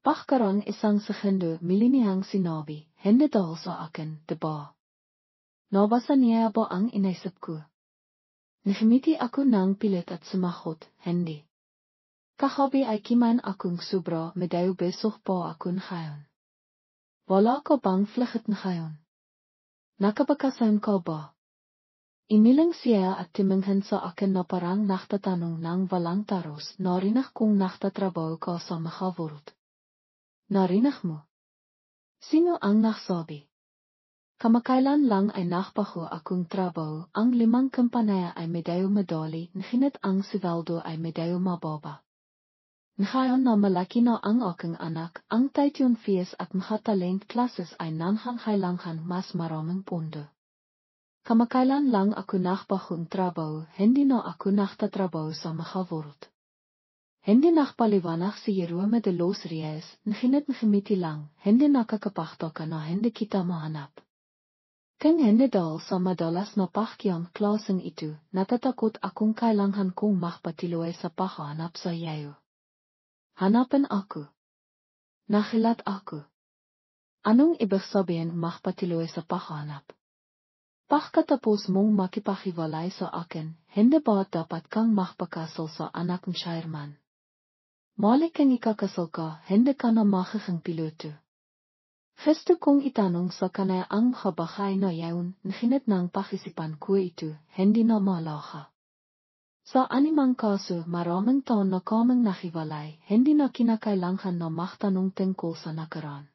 Pagkarang isang segundo, milinihang sinabi, "Hindi dahil sa akin, diba?" Nabasa niya ba ang inaisip ko? Nakimiti ako ng pilit at sumagot, "Hindi." Kagabi ay kimain akong sobra, medyo besok pa ako ngayon. Wala ka bang flight ngayon? Nakabakasan ka ba? Imiling siya at timinghan sa akin na parang naktatanong ng walang taros, "Narinig kong naktatrabaho ka sa Makaworld. Narinig mo? Sino ang nagsabi?" "Kamakailan lang ay nakpaho akong trabaho, ang 5 kampanaya ay medyo madali, nahinat ang sweldo ay medyo mababa. Ngayon na malaki na ang aking anak, ang tuition fees at mga talent classes ay nangangailangan mas maraming pondo. Kamakailan lang ako nakpahong trabaho, hindi na ako naktatrabaho sa Makaworld." Hindi nakpaliwanag si Jerome de los Reyes, nahinat nakimiti lang, hindi nakakapagtaka na hindi kita mahanap. Kung hindi dahil sa madalas na pakyang klaseng ito, natatakot akong kailangan kong magpatuloy sa paghahanap sa iyo. Hanapan ako. Nahilat ako. Anong ibig sabihin magpatuloy sa paghanap? Pagkatapos mong makipaghiwalay sa akin, hindi ba dapat kang magpakasal sa anak ng chairman? Mali kang ikakasal ka, hindi ka na magiging piloto. Gusto kong itanong sa kanya ang kabahay na yaon, nahinit ng pakisipan ko ito, hindi na malaga. Sa animang kaso, maraming taon na kaming nahiwalay, hindi na kinakailangan na magtanong tungkol sa nakaraan.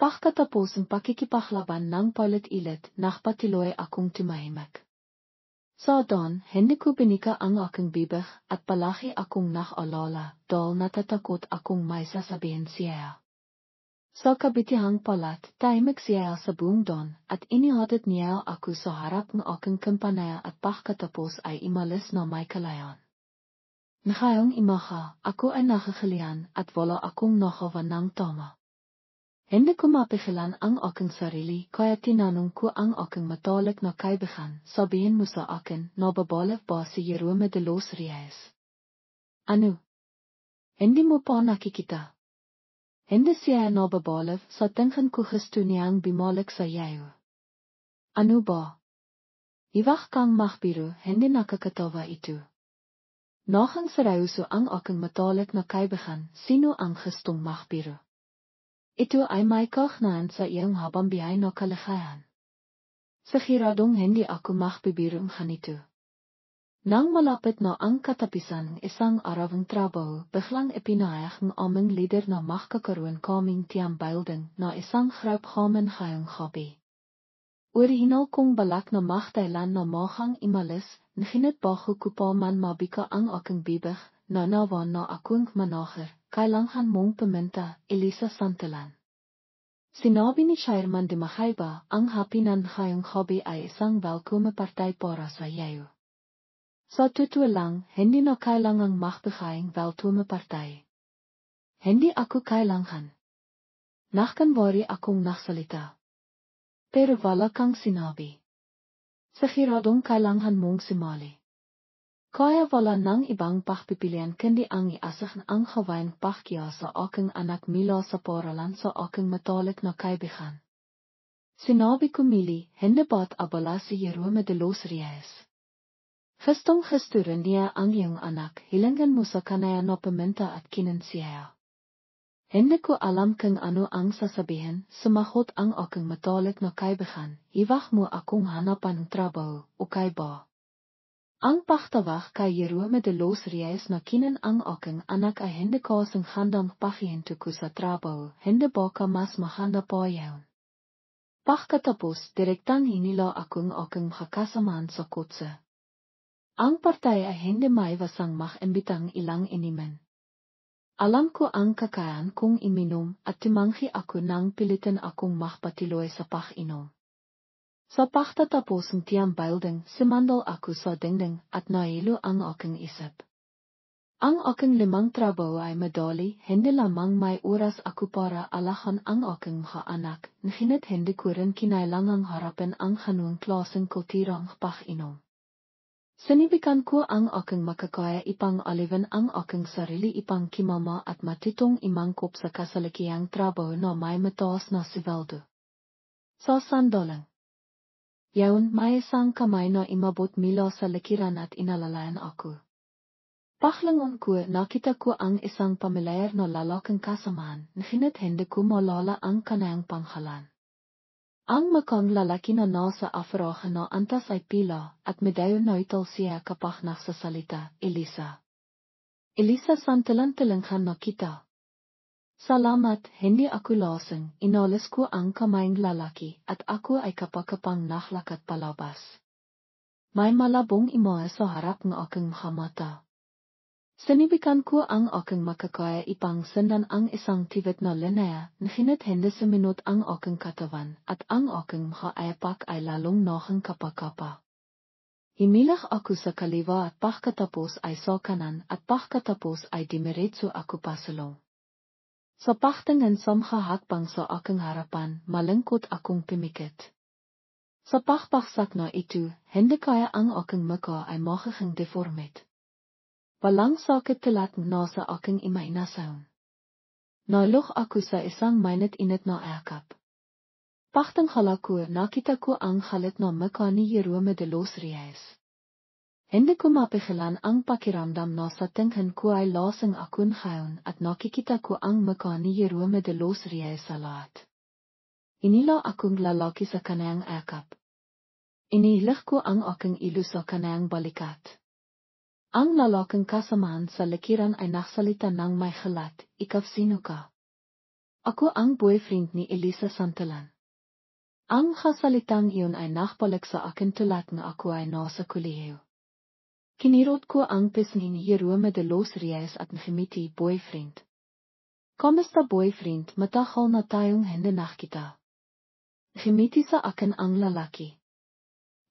Pagkatapos ang pakikipaklaban ng paulit-ulit, nagpatuloy akong tumahimik. Sa dawn, hindi ko binika ang aking bibig at palagi akong nag-alala dahil natatakot akong may sasabihin siya. Sa kabitihang palat, tahimik siya sa buong dawn at inihatid niya ako sa harap ng aking kampanaya at pagkatapos ay imalis na may kalayan. Ngayong imaha, ako ay nakakalian at wala akong nagawa ng tama. Hindi ko mapigilan ang aking sarili, kaya tinanong ko ang aking matalik na kaibigan, sabihin mo sa akin, nababalak ba si Jerome de los Reyes? Ano? Hindi mo pa nakikita? Hindi siya nababalak, sa tingin ko gusto niyang bumalik sa iyo. Ano ba? Iwag kang magbiro, hindi nakakatawa ito. Nagang seryoso ang aking matalik na kaibigan, sino ang gustong magbiro? Ito ay may kaugnayan sa iyong habang-buhay na kalagayan. Siguradong hindi ako magbibirong ganito. Nang malapit na ang katapisan ng isang araw ng trabaho, biglang ipinahayag ng aming leader na magkakaroon kaming teambuilding na isang grapphamen ngayong gabi. Original kong balak na magtailan na magang imalis, nahinit bago ko pa man mabika ang aking bibig, na nawan na akong manager, kailangan mong pumunta, Elisa Santillan. Sinabi ni Chairman de Mahayba, ang hapinan ngayong gabi ay isang welkome partay para sa iyo. Sa totoo lang, hindi na kailangang magbigay welkome partay. Hindi ako kailangan. Nakanwari akong nagsalita. Pero wala kang sinabi. Siguradong kailangan mong sumali. Kaya wala nang ibang pagpipilian kundi ang iasah ang gawaing pagkiya sa aking anak mula sa paralan sa aking matalik na kaibigan. Sinabi ko Mili, hindi ba't abala si Jerome de los Reyes? Gustong-gusto rin niya ang iyong anak, hilangan mo sa kanya na pumunta at kinansiya. Hindi ko alam kung ano ang sasabihin, sumagot ang aking matalik na kaibigan, iwag mo akong hanapan ng trabaho, okay ba? Ang pagtawag kay Jerome de los Reyes na kinan ang aking anak ay hindi ko sang handang pahihinto ko sa trabaho, hindi ba ka mas mahanda pa yaon? Pagkatapos, direktang hinila akong aking makakasamaan sa kotse. Ang partay ay hindi maiwasang mag-imbitang ilang inimen. Alam ko ang kakayan kong iminom at tumanghi ako nang pilitin akong magpatuloy sa pag-inom. Sa pagtatapos ng teambuilding, sumandal ako sa dingding at nailo ang aking isip. Ang aking limang trabaho ay madali, hindi lamang may oras ako para alahan ang aking mga anak, nahinit hindi ko rin kinailangang harapin ang ganung klaseng kulturang pag-inom. Sinibikan ko ang aking makakaya ipang aliwan ang aking sarili ipang kimama at matitong imangkop sa kasalukiyang trabaho na may mataas na sweldo. Sa sandalang yaon, may isang kamay na imabot mula sa likiran at inalalayan ako. Paklangon ko, nakita ko ang isang pamilyar na lalaking kasamaan, nahinit hindi ko malala ang kanayang panghalan. Ang makang lalaki na nasa afroha na antas ay pila, at medyo noital siya kapag nagsasalita, Elisa. Elisa Santillan-Tilanghan na kita. Salamat, hindi ako lasing, inalis ko ang kamayang lalaki at ako ay kapakapang naglakad palabas. May malabong imahe sa harap ng aking mga mata. Sinibikan ko ang aking makakaya ipang sendan ang isang tiwit na lineya, nahinit hindi suminot ang aking katawan at ang aking mga ayapak ay lalong nagang kapakapa. Himilak ako sa kaliwa at pagkatapos ay sa kanan at pagkatapos ay dimiretso ako pasulong. Sa pagtingin sa mga hakbang sa aking harapan, malungkot akong pimikit. Sa pagpaksak na ito, hindi kaya ang aking mukha ay magiging deformit. Walang sakit talat na sa aking imahinasyon. Na log aku sa isang minute init na akap. Pachtang halaku nakita ko ang halit na mekani yeroo medeloos reis. Hindi ko mapigilan ang pakiramdam na sa tingin ko ay lasing akong ngayon at nakikita ko ang mekani yeroo medeloos reis sa lahat. Inila akong lalaki sa kanang akap. Inilig ko ang aking ilo sa kanang balikat. Ang lalaking kasamaan sa likiran ay naksalita ng may gelat, "Ikaw sino ka?" "Ako ang boyfriend ni Elisa Santalan." Ang kasalitang iyon ay nakbalik sa akin tulad nga ako ay nasa kolehiyo. Kinirot ko ang pisngi ni Yeroo Medeloos Reis at ngimiti, "Boyfriend. Kamusta boyfriend, matagal na tayong hindi nakita." Ngimiti sa akin ang lalaki.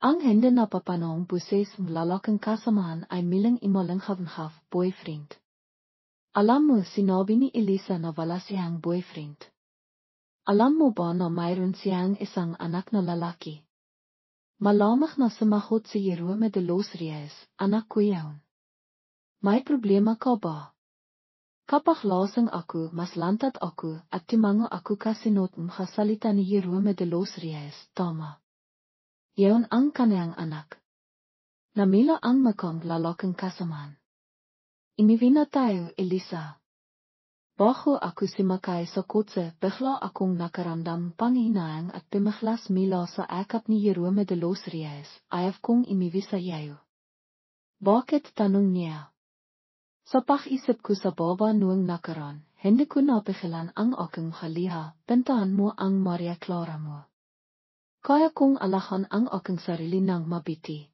Ang hindi napapanong buses ng lalaking kasamaan ay milang imalanghaf, "Boyfriend. Alam mo sinabi ni Elisa na wala siyang boyfriend. Alam mo ba na mayroon siyang isang anak na lalaki?" Malamang na sumagot si Yeroo Medeloos Reis, "Anak ko yaon. May problema ka ba?" Kapag lasing ako, mas lantat ako, at timango ako kasinot ng kasalita ni Yeroo Medeloos Reis, "Tama. Yaon ang kanyang anak." Namila ang makang lalaking kasamaan. "Imiwi na tayo, Elisa." Bago ako simakay sa kotse, bigla akong nakaramdam panghinayang at bumiglas mila sa akap ni Yeroo Medeloos Reis, "Ayaw kong imiwi sa iyo." "Bakit?" tanong niya. Sa pag-isip ko sa baba noong nakaraan, hindi ko napigilan ang aking haliha, "Pintahan mo ang Maria Clara mo." Kaya kong alahan ang aking sarili ng mabiti.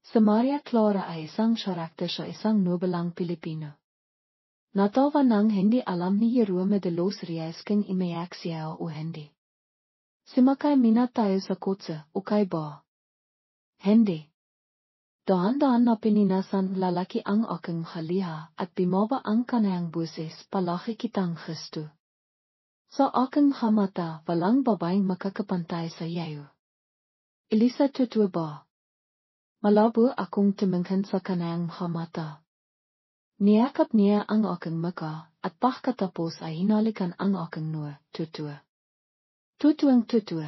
Si Maria Clara ay isang karakter sa isang nobelang Pilipino. Natawa nang hindi alam ni Yeroo Medeloos Reis kung imayak siya o hindi. Simakay mina tayo sa kotse, "Okay ba?" "Hindi." Dahan-dahan na pininasan lalaki ang aking haliha at bumaba ang kanyang buses, "Palagi kitang gusto. Sa aking mata, walang babaeng makakapantay sa iyo." "Elisa, totoo ba?" Malabo akong tumingin sa kanyang mata. Niyakap niya ang aking muka, at pagkatapos ay hinalikan ang aking noo, "Totoo. Totoo.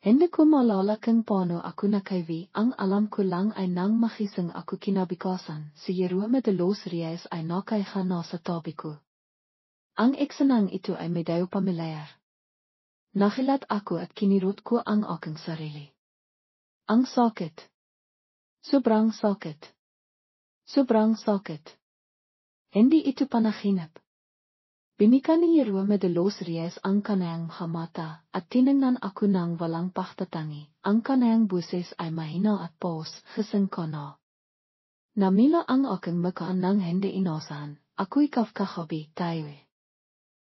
Hindi ko maalala kung paano ako nakaiwi, ang alam ko lang ay nang magising ako kinabukasan, si Yeroo Medeloos Reis ay nakaiha na sa tabi ko. Ang eksenang ito ay medyo pamilyar. Nahilat ako at kinirot ko ang aking sarili. Ang sakit. Sobrang sakit. Sobrang sakit. Hindi ito panaginip. Binikan ni Yeroo Medeloos Reis ang kanyang mata, at tiningnan ako ng walang pagtatangi. Ang kanyang buses ay mahina at paus, "Gising ka na." Namila ang aking muka nang hindi inasahan, "Ako'y kakahabi, tayo."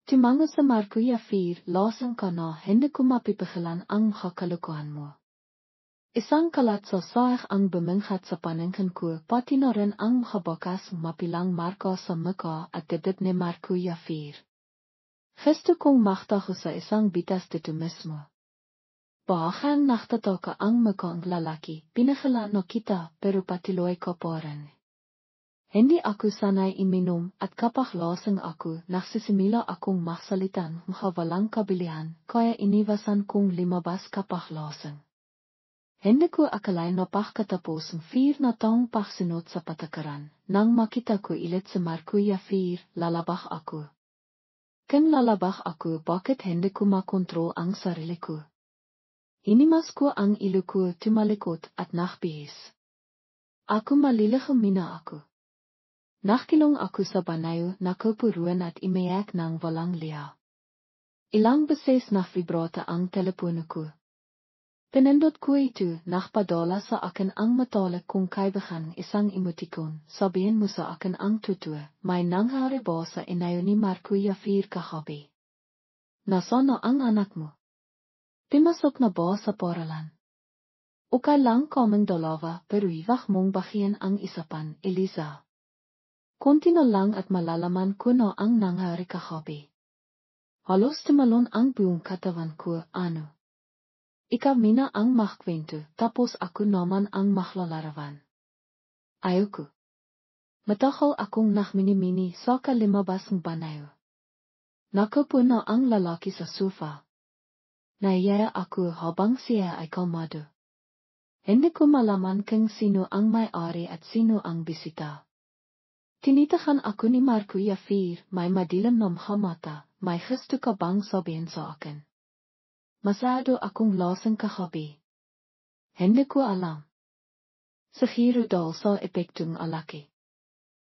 Timango sa Marco Yafir, "Lasing ka na, hindi ko mapipigilan ang kakalukuhan mo." Isang kalat sa saag ang bumingkat sa paningin ko, pati na rin ang mabakas mapilang marka sa muka at dibdib ni Marco Yafir. Gusto kong maktago sa isang bitas dito mismo. Bahaghang naktataka ang muka ng lalaki, "Pinagilan na kita, pero patiloy ka pa rin." Hindi ako sanay iminom, at kapag lasing ako, nagsisimula akong magsalitan ng walang kabilihan, kaya iniwasan kong lumabas kapag lasing. Hindi ko akalain na pagkatapos ng 4 na taong pagsunod sa patakaran, nang makita ko ulit si Marco Yafir, lalabas ako. Kung lalabas ako, bakit hindi ko makontrol ang sarili ko? Hinimas ko ang ilo ko, tumalikot at nakbihis. Ako malilihumina ako. Nakilong ako sa banayo, nakupuruan at imayak ng walang liha. Ilang beses nakvibrata ang telepono ko. Pinindot ko ito, nakpadala sa akin ang matalik kong kaibahan isang emoticon, "Sabihin mo sa akin ang totoo, may nangyari ba sa inayo ni Marco Yafir kagabi? Nasaan na ang anak mo? Pimasok na ba sa paralan?" "Okay lang kaming dalawa, pero iwag mong bahian ang isapan, Elisa. Konti na lang at malalaman ko na ang nangyari kagabi." Halos tumalon ang buong katawan ko, "Ano? Ikaw mina ang magkwento, tapos ako naman ang maglalarawan." Ayoko. Matagal akong nakmini-mini sa kalimabas ng banayo. Nakaupo na ang lalaki sa sofa. Naiya ako habang siya ay kalmado. Hindi ko malaman kung sino ang may-ari at sino ang bisita. Tinitahan ako ni Marco Yafir, may madilim na mata, may gusto ka bang sabihin sa akin? Masyado akong lasang kahabi. Hindi ko alam. Siguro dahil sa epektong alaki.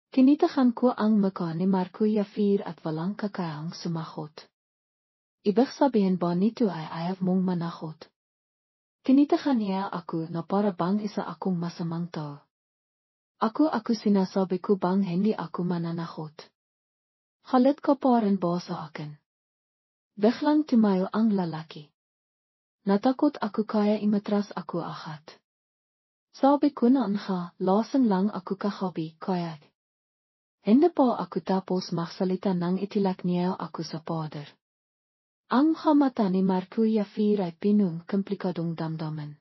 Tinitahan ko ang mukha ni Marco Yafir at walang kakayang sumagot. Ibig sabihin ba nito ay ayaw mong managot? Tinitahan niya ako na para bang isa akong masamang tao. Ako sinasabi ko bang hindi ako mananagot. Halit ka pa rin ba sa akin? Biglang tumayo ang lalaki. Natakot ako kaya imatras ako agad. Sabi ko na anha, lasang lang ako kahabi kaya. Hindi pa ako tapos magsalita nang itilak niya ako sa pader. Ang mata ni Marco Yafir ay pinong komplikadong damdaman.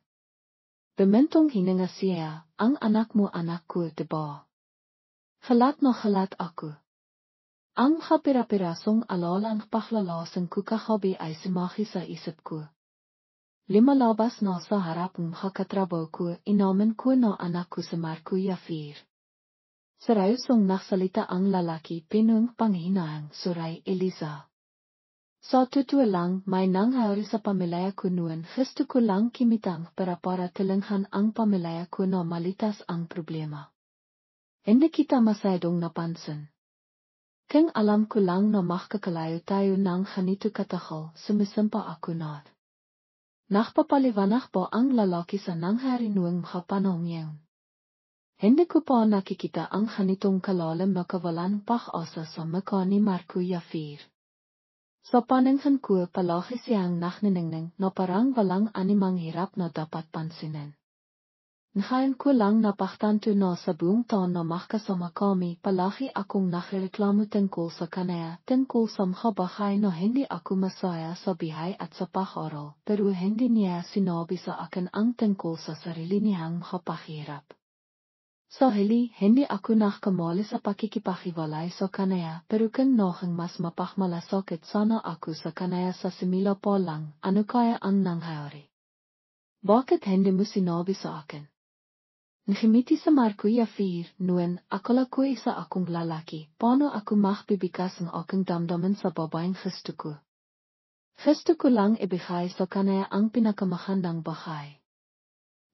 Bemintong hininga siya, ang anak mo anak ko diba? Halat na halat ako. Ang hapira-pirasong alalang paklalasang ko kahabi ay sumahi sa isip ko. Lumalabas na sa harap ng hakatrabaho ko, inamin ko na anak ko si Marco Yafir. Seryousong nagsalita ang lalaki pinong panghinahang suray Eliza. Sa totoo lang, may nangyari sa pamilya ko noon, gusto ko lang kimitang para tulungan ang pamilya ko na malitas ang problema. Hindi kita masyadong napansin. Kung alam ko lang na makakalayo tayo ng ganito katagal, sumisimpa ako na. Nakpapaliwanag pa ang lalaki sa nangyari noong panahon yun. Hindi ko pa nakikita ang ganitong kalalim na kawalan pag-asa sa mukha ni Marco Yafir. Sa paningin ko palagi siyang naniningning na parang walang animang hirap na dapat pansinin. Ngayon ko lang napaktanto na sa buong taon na makasama kami palagi akong nakireklamo tungkol sa kanya, tungkol sa mga bahay na hindi ako masaya sa bihay at sa pag-aral, pero hindi niya sinabi sa akin ang tungkol sa sarili niyang mga paghirap. Sa huli, hindi ako nakakamali sa pakikipahiwalay sa kanya, pero kung noong mas mapagmalasakit sana ako sa kanya sa simula pa lang, ano kaya ang nangyari? Bakit hindi mo sinabi sa akin? Ngimiti sa Marco Yafir, noon, akala ko isa akong lalaki, paano ako magbibigkas ng aking damdamin sa babaeng gusto ko? Gusto ko lang ibigay sa kanya ang pinakamagandang bahay.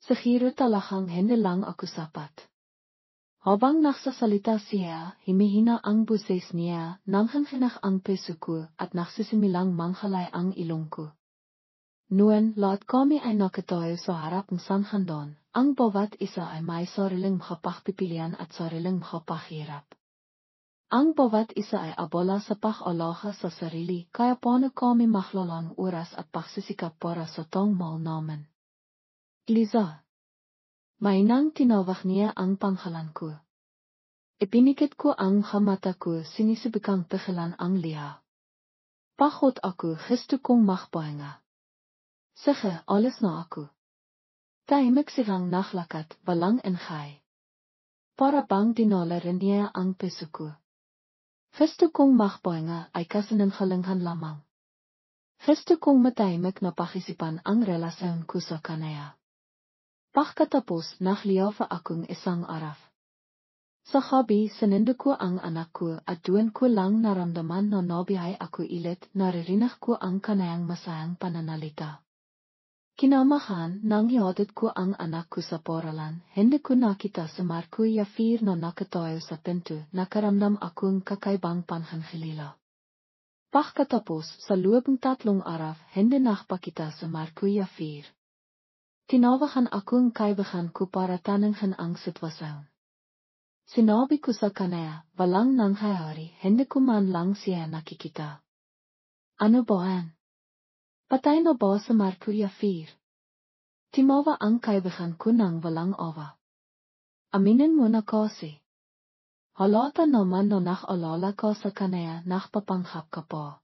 Siguro talagang hindi lang ako sapat. Habang nagsasalita siya, himihina ang boses niya, nanghanghina ang puso ko, at nagsisimilang manghalay ang ilong ko. Noon, lahat kami ay nakatayo sa harap ng sanhandon, ang bawat isa ay may sariling makapagpipilian at sariling makapaghirap. Ang bawat isa ay abala sa pag-alaga sa sarili, kaya paano kami maklalang oras at pagsisikap para sa tungmal namin. Liza. Mainang tinawag niya ang pangalan ko. Ipinikit ko ang mata ko, sinisibikang pigilan ang liha. Pagod ako, gusto kong magpahinga. Sige, alles na ako. Tahimik silang naglakad, walang ingay. Para bang dinala rin niya ang puso ko. Gusto kong magpahinga ay kasinungalingan lamang. Gusto kong matahimik na pakisipan ang relasyon ko sa kanya. Pagkatapos, nagliyafa akong isang araf. Sa gabi, sinindo ko ang anak ko at doon ko lang naramdaman na nabihay ako ilit, naririnig ko ang kanayang masayang pananalita. Kinamahan, nang ihatid ko ang anak ko sa paralan, hindi ko nakita si Marco Yafir na nakatayo sa pinto, nakaramdam akong kakaibang panghihilala. Pagkatapos, sa loob ng 3 araw, hindi nakapakita si Marco Yafir. Tinawagan akong kaibigan ko para tanungin ang sitwasyon. Sinabi ko sa kanya, walang nangyayari, hindi ko man lang siya nakikita. Ano ba yan? Patay na ba si Marco Yafir? Timawa ang kaibigan ko nang walang awa. Aminin mo na kasi. Halata naman na nakalala ka sa kanya, nakpapanghap ka pa.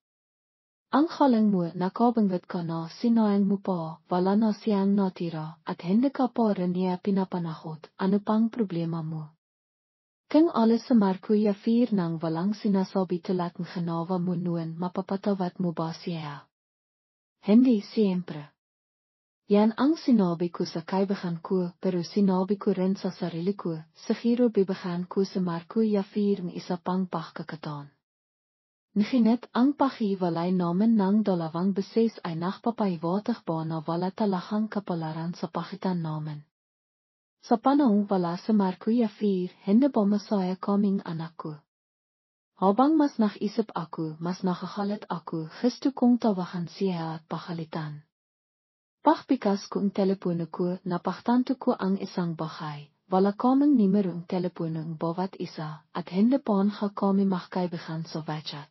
Ang haling mo, nakabanggit ka na sinayang mo pa, wala na siyang natira, at hindi ka pa rin niya pinapanahot, ano pang problema mo? King alles se Markuya 4 nang walang sinasabi te laten genawa mo noon mapapata wat mo basia. Hindi siempre. Yan ang sinabi ko sa kaibigan ko pero sinabi ko rin sa sarili ko, siguro bibigan ko sa Markuya 4 ng isa pang pagkakataon. Ngunit ang pakiwalay namin ng dalawang beses ay nakpapaiwatig ba na wala talagang kapalaran sa pagitan namin. Sa panahong wala sa Markuya 4, hindi ba masaya kaming anak ko? Habang mas naisip ako, mas nakakalit ako, gusto kong tawagan siya at pakalitan. Pagpikas ko ang telepono ko, napagtanto ko ang isang bahay, wala kaming numero ang telepono ng bawat isa, at hindi pa kami magkaibigan sa WhatsApp.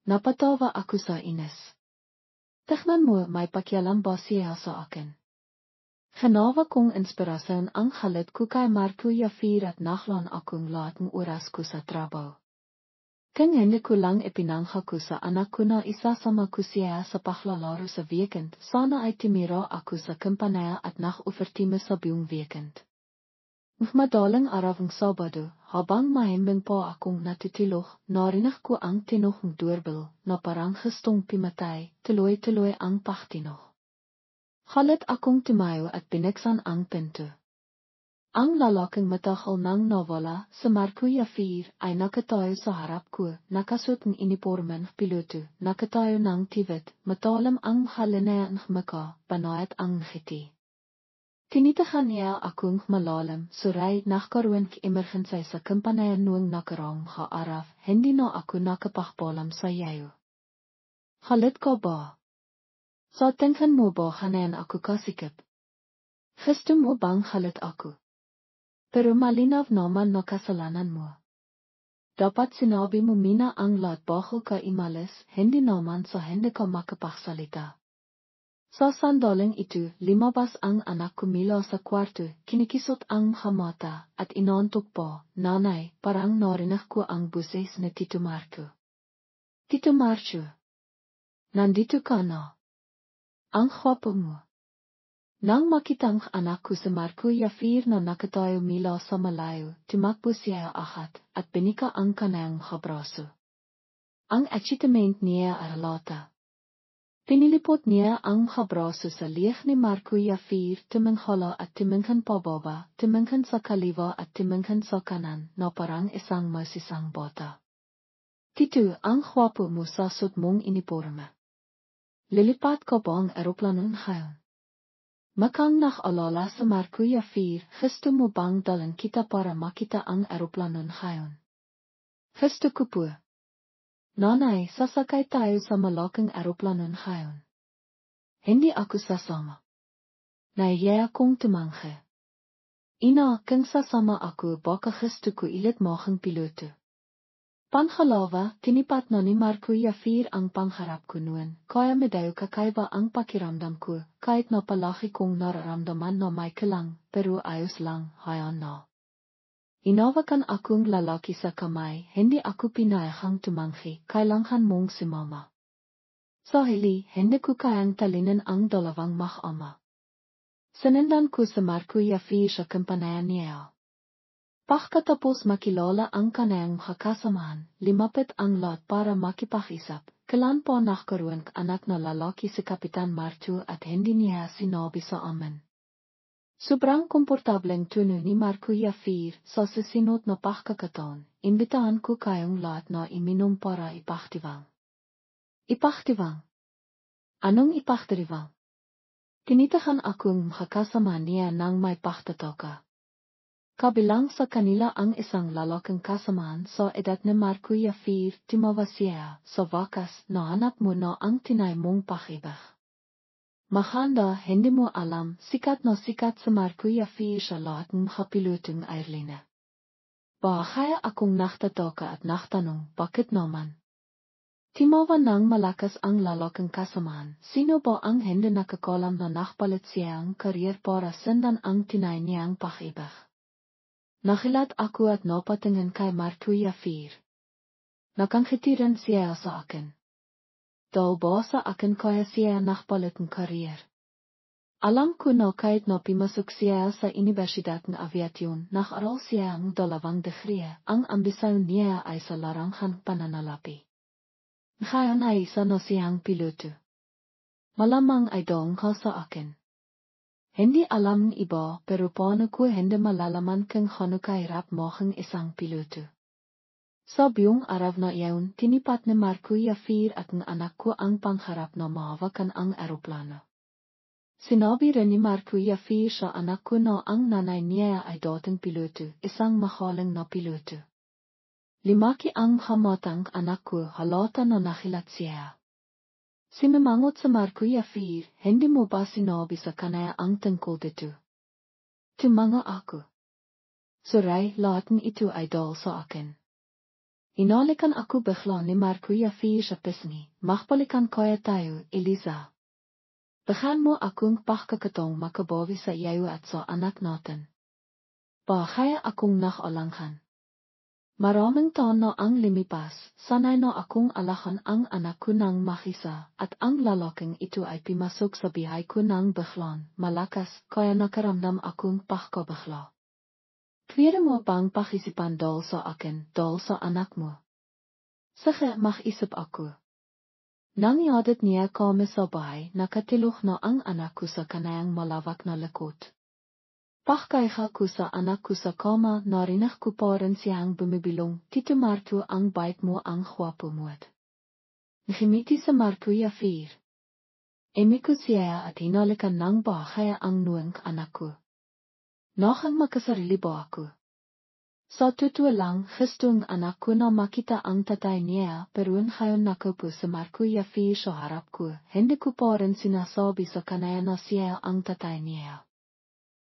Napatawa ako sa ines. Tignan mo, may pakialam ba siya sa akin? Genawa kong inspirasyon ang galit ko kay Markuya 4 at naglaan akong lahat ng oras ko sa trabaho. Kung hindi ko lang ipinangha ko sa anak ko na isasama ko siya sa paglalaro sa weekend, sana ay timira ako sa kumpanaya at nag-overtime sa buong weekend. Madaling araw ng Sabado, habang mahimbing pa akong natutulog, narinig ko ang tinog ng doorbell na parang gustong pimatay, tuloy-tuloy ang pagtinog. Galit akong tumayo at binuksan ang pinto. Ang lalaking matagal nang nawala sa Markuya 4 ay nakatayo sa harap ko, nakasuot ng uniforme ng piloto, nakatayo ng tiwit, matalim ang halinaya ng maka, banayad ang ngiti. Tinitahan niya akong malalim, suray nagkaroon k emergency sa kumpanaya noong nakarang araw, hindi na ako nakapagpaalam sa iyo. Galit ka ba? Sa tingin mo ba ganyan ako kasikip? Gusto mo bang galit ako? Pero malinaw naman na kasalanan mo. Dapat sinabi mo mina ang lahat bago ka imalis, hindi naman sa hindi ka makapagsalita. Sa sandaling itu, lumabas ang anak ko mula sa kwarto, kinikisot ang mata, at inantok pa, nanay, parang narinig ko ang boses ni Tito Marco. Tito Marco, nandito ka na. Ang gwapo mo. Nang makitang anak ko sa Markuya 4 na nakatayo mula sa malayo, tumakbo siya agad, at binika ang kanyang braso. Ang achievement niya ay lata. Pinilipot niya ang braso sa liig ni Markuya 4, tumingala at tumingin pababa, tumingin sa kaliwa at tumingin sa kanan, na parang isang masisang bata. Tito, ang gwapo mo sa suot mong uniforme. Lilipat ka ba ang eroplano ngayon? Makang nag-alala sa Markuya 4, gusto mo bang dalan kita para makita ang eroplano ngayon? Gusto ko po. Nanay, sasakay tayo sa malaking eroplano ngayon. Hindi ako sasama. Nahiya akong tumanggi. Ina, kung sasama ako baka gusto ko ilit maging piloto. Pangalawa, tinipat na ni Markuya 4 ang pangharap ko noon, kaya medyo kakaiba ang pakiramdam ko, kahit na palagi kong nararamdaman na may kulang, pero ayos lang, hayaan na. Inawakan akong lalaki sa kamay, hindi ako pinayahang tumanggi, kailangan mong sumama. Sa hili, hindi ko kayang talinin ang dalawang mag-ama. Sinundan ko sa Markuya 4 sa kumpanaya niya. Pagkatapos makilala ang kanyang kasamahan, limapit ang lahat para makipag-isap, kailan po nagkaroon anak na lalaki si Kapitan Marcho at hindi niya sinabi sa amin. Sobrang komportableng tuno ni Markuya 4 sa susunod na pagkakataon, imbitahan ko kayong lahat na iminom para ipagdiwang. Ipagdiwang? Anong ipagdiwang? Tinitahan akong makasama niya nang may pagtataka. Kabilang sa kanila ang isang lalaking kasamaan sa edad ni Markuya 4, tumawa siya, sa wakas, nahanap mo na ang tinay mong pag-ibig. Maganda, hindi mo alam, sikat na sikat sa Markuya 4 sa lahat ng kapilotong airline. Kaya akong nagtataka at nagtanong, bakit naman? Timawa ng malakas ang lalaking kasamaan, sino ba ang hindi nakakalam na nakpalit siya ang karir para sundan ang tinay niyang pag-ibig? Nakilat ako at napatingin kay Markuya 4. Nakangitiran siya sa akin. Dahil ba sa akin kaya siya nakpalit ng kariyer? Alam kuno kait no pimasuk siya sa Universidad ng Aviation nach aral siyang dalawang degree ang ambisyon niya ay sa larangang pananalapi. Ngayon ay isa no siyang piloto. Malamang ay dong ka sa akin. Hindi alam ng iba pero paano ko hindi malalaman kung ano kahirap mohang isang piloto. Sa buong araw na iyon, tinipat ni Marco Yafir at ng anak ko ang pangharap na mahawakan ang eroplano. Sinabi rin ni Marco Yafir sa anak ko na ang nanay niya ay dating piloto, isang mahalang na piloto. Limaki ang hamatang anak ko halata na nakilat siya. Sinamangot sa Marco Yafir, hindi mo ba sinabi sa kanaya ang tungkol dito? Tumanga ako. Suray, lahat ito ay dahil sa akin. Inalikan ako bigla ni Marco Yafir sa pisngi, makbalikan kaya tayo, Eliza. Bahan mo akong pakakatong makabawi sa iyo at sa anak natin. Bahaya akong nakalanghan. Maraming taon na ang limipas, sanay na akong alakan ang anak ko ng makisa, at ang lalaking ito ay pimasok sa bihay ko ng biglan, malakas, kaya nakaramdam akong pakakabigla. Pwede mo bang pakisipan dahil sa akin, dahil sa anak mo? Sige, mag-isip ako. Nang yadat niya kami sa bahay, nakatiluh na ang anak ko sa kanayang malawak na likod. Pakaiha ko sa anak ko sa kama, narinig ko pa rin siyang bumibilong, Tito Marco ang bait mo ang gwapo mo't. Ngimiti sa Marco Yafir. Emi ko siya at hinalikan ng bahaya ang nuwang anak ko. Nakang makasarili ba ako? Sa totoo lang, gustong anak ko na makita ang tatay niya, pero ngayon nakaupo sa Marco Yafir sa harap ko, hindi ko pa rin sinasabi sa kanaya na siya ang tatay niya.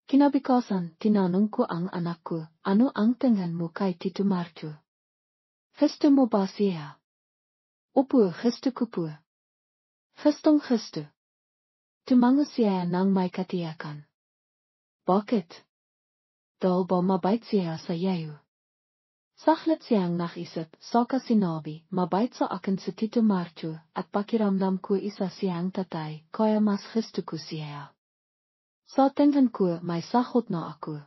Kinabukasan, tinanong ko ang anak ko, ano ang tingin mo kay Tito Marco? Gusto mo ba siya? Opo, gusto ko po. Gusto. Tumanga siya ng may katiyakan. Bakit? Dahil ba mabait siya sa iyo? Saglit siyang naisip, saka sinabi, mabait sa akin si Tito Marco, at pakiramdam ko isa siyang tatay, kaya mas gusto ko siya. Sa tingin ko, may sagot na ako.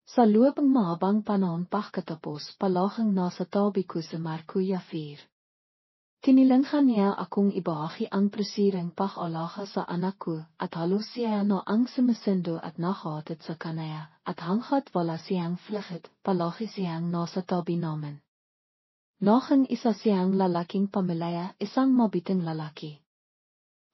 Sa loob ng mahabang panahon pagkatapos, palahang nasa tabi ko si Marco Yafir. Tinilanghan niya akong ibahagi ang presirang pag-alaga sa anak ko, at halos siya na ang sumisindo at nakahatid sa kanaya, at hanggat wala siyang flight, palagi siyang nasa tabi namin. Nakang isa siyang lalaking pamilya, isang mabiting lalaki.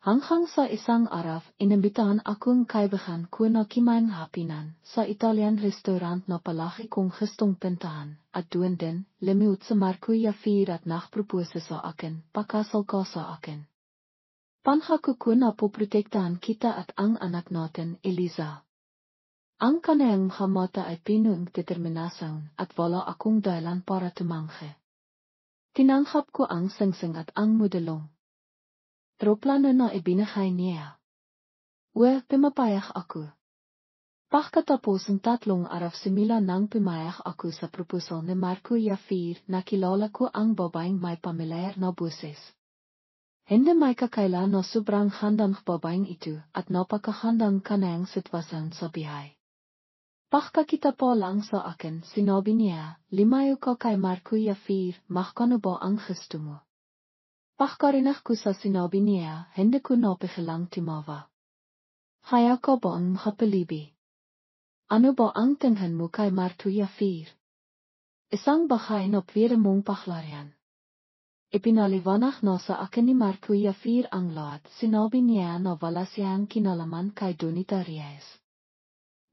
Hanggang sa isang araw, inimbitahan akong kaibigan ko na kimain hapinan sa Italian restaurant na palagi kong gustong puntahan, at doon din, limiut sa Marco Yafir at nakpropose sa akin, pakasal ka sa akin. Panhako ko na poprotektahan kita at ang anak natin, Eliza. Ang kanayang hamata ay pinuong determinasyon at wala akong dahilan para tumanggi. Tinanghap ko ang singsing at ang modelong. Troplano na ibinigay niya. Pumapayag ako. Pagkatapos ng 3 araw simula nang pumayag ako sa proposal ni Marco Yafir, nakilala ko ang babaeng may pamilyar na boses. Hindi may kakailan na sobrang handang babaeng ito at napakahandang kanayang sitwasyon sa bihay. Pagkakita pa lang sa akin, sinabi niya, limayo ka kay Marco Yafir, magkano ba ang gusto mo? Pagkarinig ko sa sinabi niya, hindi ko napigilang tumawa. Kaya ka ba ang makapilibi? Ano ba ang tingin mo kay Marco Yafir? Isang bahay na pwede mong paglarian. Ipinaliwanag na sa akin ni Marco Yafir ang lahat, sinabi niya na wala siyang kinalaman kay Donita Reyes.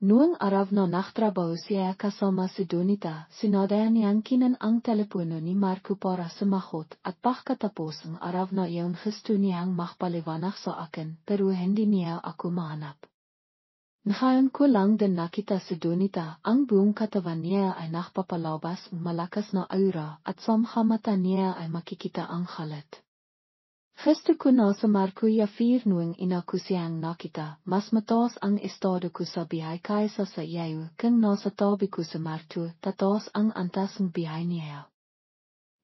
Noong araw na nagtrabaho siya kasama si Donita, sinadayan niyang kinan ang telepono ni Marco para sumagot at pagkatapos ang araw na iyon gusto niyang magpaliwanag sa akin pero hindi niya ako mahanap. Ngayon ko lang din nakita si Donita, ang buong katawan niya ay nakpapalabas ng malakas na aura at sa mata niya ay makikita ang halat. Gusto ko na sa Marco Yafir noong ina ko siyang nakita, mas mataas ang estado ko sa bihay kaysa sa iyo, kung nasa tabi ko sa Marco, tataas ang antas ng bihay niya.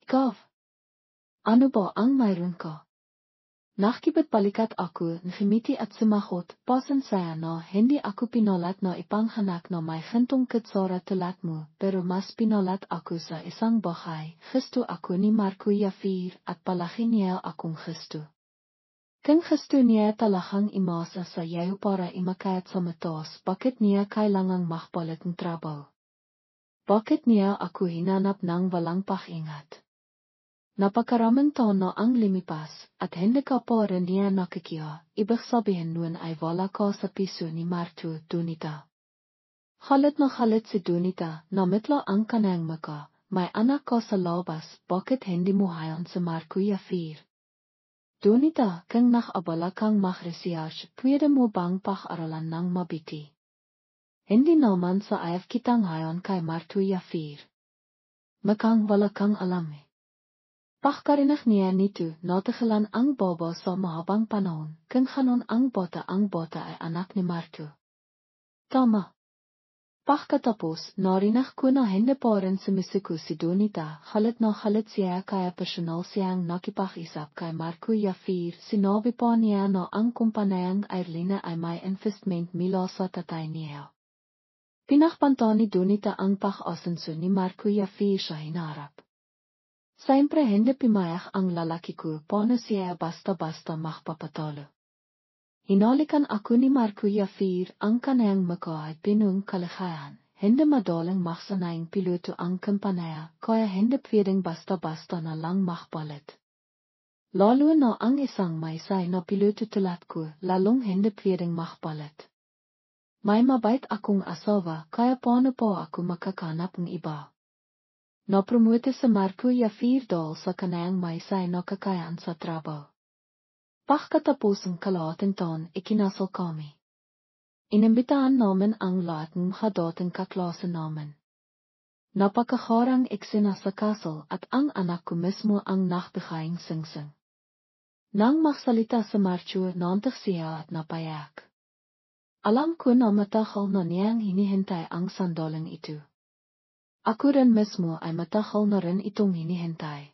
Ikaw? Ano ba ang mayroon ka? Nachkibet balikat aku, ngimiti at sumagot, pasan saya no, hindi ako pinolat no ipanghanak no may gintong kitsara tulat mo, pero mas pinolat ako sa isang bahay, Kristo ako ni Marko Yafir, at palaki niya akong Kristo. Kung Kristo niya talahang imasa sa yayo para imakayat sa matos, bakit niya kailangang makpalit ng trabaho? Bakit niya ako hinanap ng walang pakingat? Napakaraming taon ang limipas, at hindi ka pa rin niya nakikiya, ibig sabihin nun ay wala ka sa piso ni Marto Donita. Halit na halit si Donita, na mitla ang kanang maka, may anak ka sa labas, bakit hindi mo hayan si Marko Yafir? Donita, kung nakabala kang makresiyas, pwede mo bang pak-aralan ng mabiti? Hindi naman sa ayaf kitang hayan kay Marto Yafir. Makang wala kang alam eh. Pakarinig niya nito, natigilan ang baba sa mahabang panahon, kung ganon ang bata ay anak ni Marto. Tama. Pagkatapos, narinig ko na hindi pa rin sumisiku si Donita, halit na halit siya kaya personal siyang nakipag-isap kay Marko Yafir, sinabi pa niya na ang kumpanayang Irlina ay may investment mula sa tatay niya. Pinakpanta ni Donita ang pag-asenso ni Marko Yafir sa hinarap. Siyempre hindi pimayak ang lalaki ko, paano siya basta-basta makpapatalo. Hinalikan ako ni Marko Yafir, ang kanayang maka ay pinung kalikayan, hindi madaling maksanayang piloto ang kampanaya, kaya hindi pwedeng basta-basta na lang makpalit. Lalo na ang isang maysay na piloto tulad ko, lalong hindi pwedeng makpalit. May mabait akong asawa, kaya paano po ako makakanap ng iba? Napromote sa Marko Yafir dahil sa kanayang maysay na kakayan sa trabaho. Pagkatapos ang kalahating taon, ikinasal kami. Inimbitahan namin ang lahat ng dating kaklase namin. Napakaharang eksena sa kasal at ang anak ko mismo ang nagbigayang singsing. Nang magsalita sa Marcho, nantig siya at napayak. Alam ko na matagal na niyang hinihintay ang sandaling ito. Ako rin mismo ay matagal na rin itong hinihintay.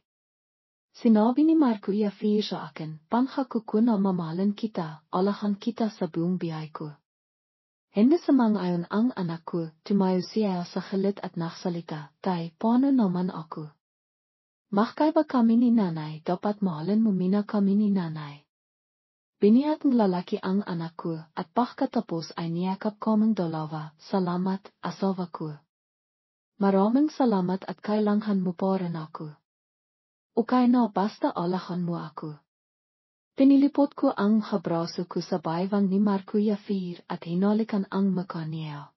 Sinabi ni Marko Yafir sa akin, pangako ko na mamahalin kita, alahan kita sa buong biyahe ko. Hindi samang-ayon ang anak ko, tumayo siya sa gilid at nagsalita, Tay, paano naman ako? Magkaiba kami ni nanay, dapat mahalin mo mina kami ni nanay. Binihat ng lalaki ang anak ko, at pagkatapos ay niyakap kaming dalawa, salamat, asawa ko. Maraming salamat at kailangan mo pa rin ako. Okay na basta alahan mo ako. Pinilipot ko ang habraso ko sa baywang ni Marko Yafir at hinalikan ang mukha niya.